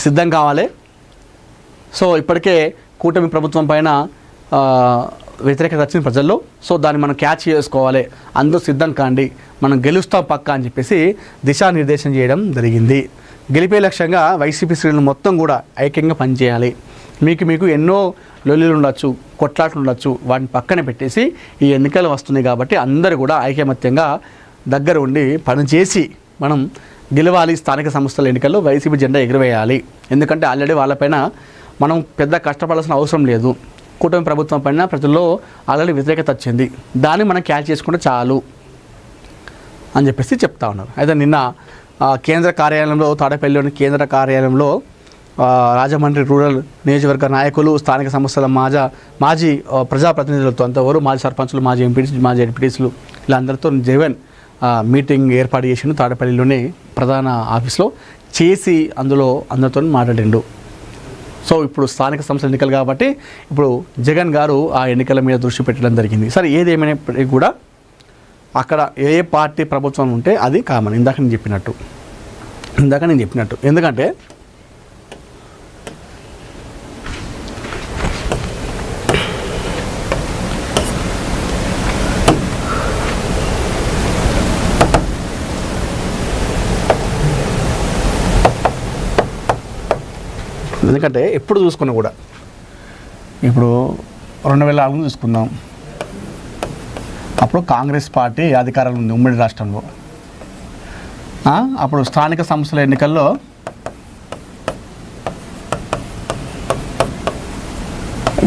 సిద్ధం కావాలి. సో ఇప్పటికే కూటమి ప్రభుత్వం పైన వ్యతిరేకత వచ్చింది ప్రజల్లో. సో దాన్ని మనం క్యాచ్ చేసుకోవాలి, అందరూ సిద్ధం కాండి, మనం గెలుస్తాం పక్కా అని చెప్పేసి దిశానిర్దేశం చేయడం జరిగింది. గెలిపే లక్ష్యంగా వైసీపీ శ్రేణులు మొత్తం కూడా ఐక్యంగా పనిచేయాలి. మీకు ఎన్నో లొల్లులు ఉండొచ్చు, కొట్లాట్లు ఉండొచ్చు, వాటిని పక్కన పెట్టేసి ఈ ఎన్నికలు వస్తున్నాయి కాబట్టి అందరూ కూడా ఐకమత్యంగా దగ్గర ఉండి పనిచేసి మనం గెలవాలి. స్థానిక సంస్థల ఎన్నికల్లో వైసీపీ జెండా ఎగురవేయాలి. ఎందుకంటే ఆల్రెడీ వాళ్ళపైన మనం పెద్ద కష్టపడాల్సిన అవసరం లేదు. కూటమి ప్రభుత్వం పైన ప్రజల్లో ఆల్రెడీ వ్యతిరేకత వచ్చింది, దాన్ని మనం క్యాచ్ చేసుకుంటే చాలు అని చెప్పేసి చెప్తా ఉన్నారు. అయితే నిన్న కేంద్ర కార్యాలయంలో, తాడేపల్లిలోని కేంద్ర కార్యాలయంలో రాజమండ్రి రూరల్ నియోజకవర్గ నాయకులు, స్థానిక సంస్థల మాజీ ప్రజాప్రతినిధులతో అంతవరకు మాజీ సర్పంచులు, మాజీ ఎంపీటీసీ, మాజీ ఎంపీటీసీలు వీళ్ళందరితో జగన్ మీటింగ్ ఏర్పాటు చేసిండు. తాడేపల్లిలోని ప్రధాన ఆఫీస్లో చేసి అందులో అందరితో మాట్లాడిండు. సో ఇప్పుడు స్థానిక సంస్థల ఎన్నికలు కాబట్టి ఇప్పుడు జగన్ గారు ఆ ఎన్నికల మీద దృష్టి పెట్టడం జరిగింది. సరే ఏదేమైనప్పటికీ కూడా అక్కడ ఏ పార్టీ ప్రభుత్వం ఉంటే అది కామన్. ఇందాక నేను చెప్పినట్టు ఎందుకంటే ఎప్పుడు చూసుకున్నా కూడా ఇప్పుడు 2004 చూసుకుందాం, అప్పుడు కాంగ్రెస్ పార్టీ అధికారంలో ఉంది ఉమ్మడి రాష్ట్రంలో. అప్పుడు స్థానిక సంస్థల ఎన్నికల్లో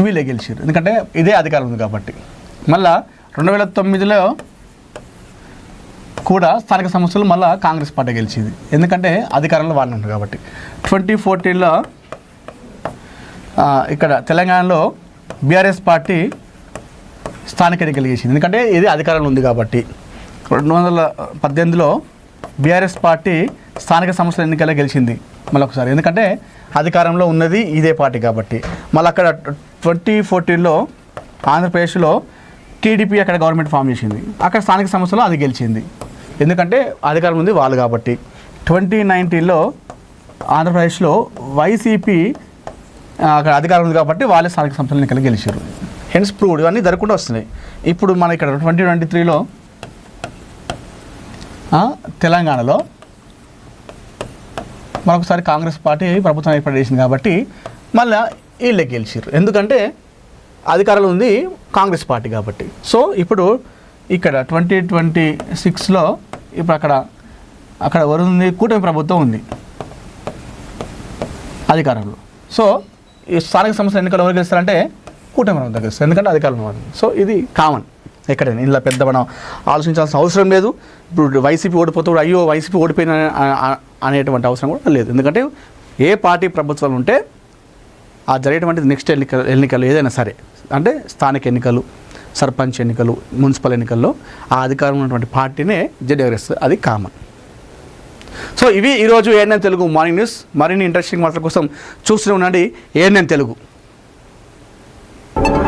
వీళ్ళే గెలిచారు, ఎందుకంటే ఇదే అధికారం ఉంది కాబట్టి. మళ్ళా 2009లో కూడా స్థానిక సంస్థలు మళ్ళీ కాంగ్రెస్ పార్టీ గెలిచింది, ఎందుకంటే అధికారంలో వాళ్ళు ఉంటారు కాబట్టి. 2014లో ఇక్కడ తెలంగాణలో బీఆర్ఎస్ పార్టీ స్థానిక ఎన్నికలు చేసింది, ఎందుకంటే ఇది అధికారంలో ఉంది కాబట్టి. 2018లో బీఆర్ఎస్ పార్టీ స్థానిక సంస్థల ఎన్నికల్లో గెలిచింది మళ్ళీ ఒకసారి, ఎందుకంటే అధికారంలో ఉన్నది ఇదే పార్టీ కాబట్టి. మళ్ళీ అక్కడ 2014లో ఆంధ్రప్రదేశ్లో టీడీపీ అక్కడ గవర్నమెంట్ ఫామ్ చేసింది, అక్కడ స్థానిక సంస్థలో అది గెలిచింది, ఎందుకంటే అధికారం ఉంది వాళ్ళు కాబట్టి. 2019లో ఆంధ్రప్రదేశ్లో వైసీపీ అక్కడ అధికారం ఉంది కాబట్టి వాళ్ళే స్థానిక సంస్థల ఎన్నికలు గెలిచారు. హెన్స్ ప్రూవ్డ్, ఇవన్నీ జరగకుండా వస్తున్నాయి. ఇప్పుడు మన ఇక్కడ 2023లో తెలంగాణలో మరొకసారి కాంగ్రెస్ పార్టీ ప్రభుత్వం ఏర్పాటు చేసింది కాబట్టి మళ్ళీ వీళ్ళే గెలిచారు, ఎందుకంటే అధికారంలో ఉంది కాంగ్రెస్ పార్టీ కాబట్టి. సో ఇప్పుడు ఇక్కడ 2026లో ఇప్పుడు అక్కడ ఎవరు ఉంది, కూటమి ప్రభుత్వం ఉంది అధికారంలో. సో ఈ స్థానిక సంస్థల ఎన్నికలు ఎవరు గెలుస్తారంటే కూటమి ప్రభుత్వం గెలుస్తారు, ఎందుకంటే అధికారంలో ఉంది. సో ఇది కామన్, ఎక్కడైనా ఇలా పెద్ద మనం ఆలోచించాల్సిన అవసరం లేదు. ఇప్పుడు వైసీపీ ఓడిపోతే కూడా అయ్యో వైసీపీ ఓడిపోయిన అనేటువంటి అవసరం కూడా లేదు, ఎందుకంటే ఏ పార్టీ ప్రభుత్వాలు ఉంటే ఆ జరిగేటువంటి నెక్స్ట్ ఎన్నికలు ఏదైనా సరే, అంటే స్థానిక ఎన్నికలు, సర్పంచ్ ఎన్నికలు, మున్సిపల్ ఎన్నికల్లో ఆ అధికారం ఉన్నటువంటి పార్టీనే జెండా ఎగరేస్తుంది, అది కామన్. సో ఇవి ఈరోజు ఏఎన్ఎన్ తెలుగు మార్నింగ్ న్యూస్. మరిన్ని ఇంట్రెస్టింగ్ వార్తల కోసం చూస్తూనే ఉండండి ఏఎన్ఎన్ తెలుగు.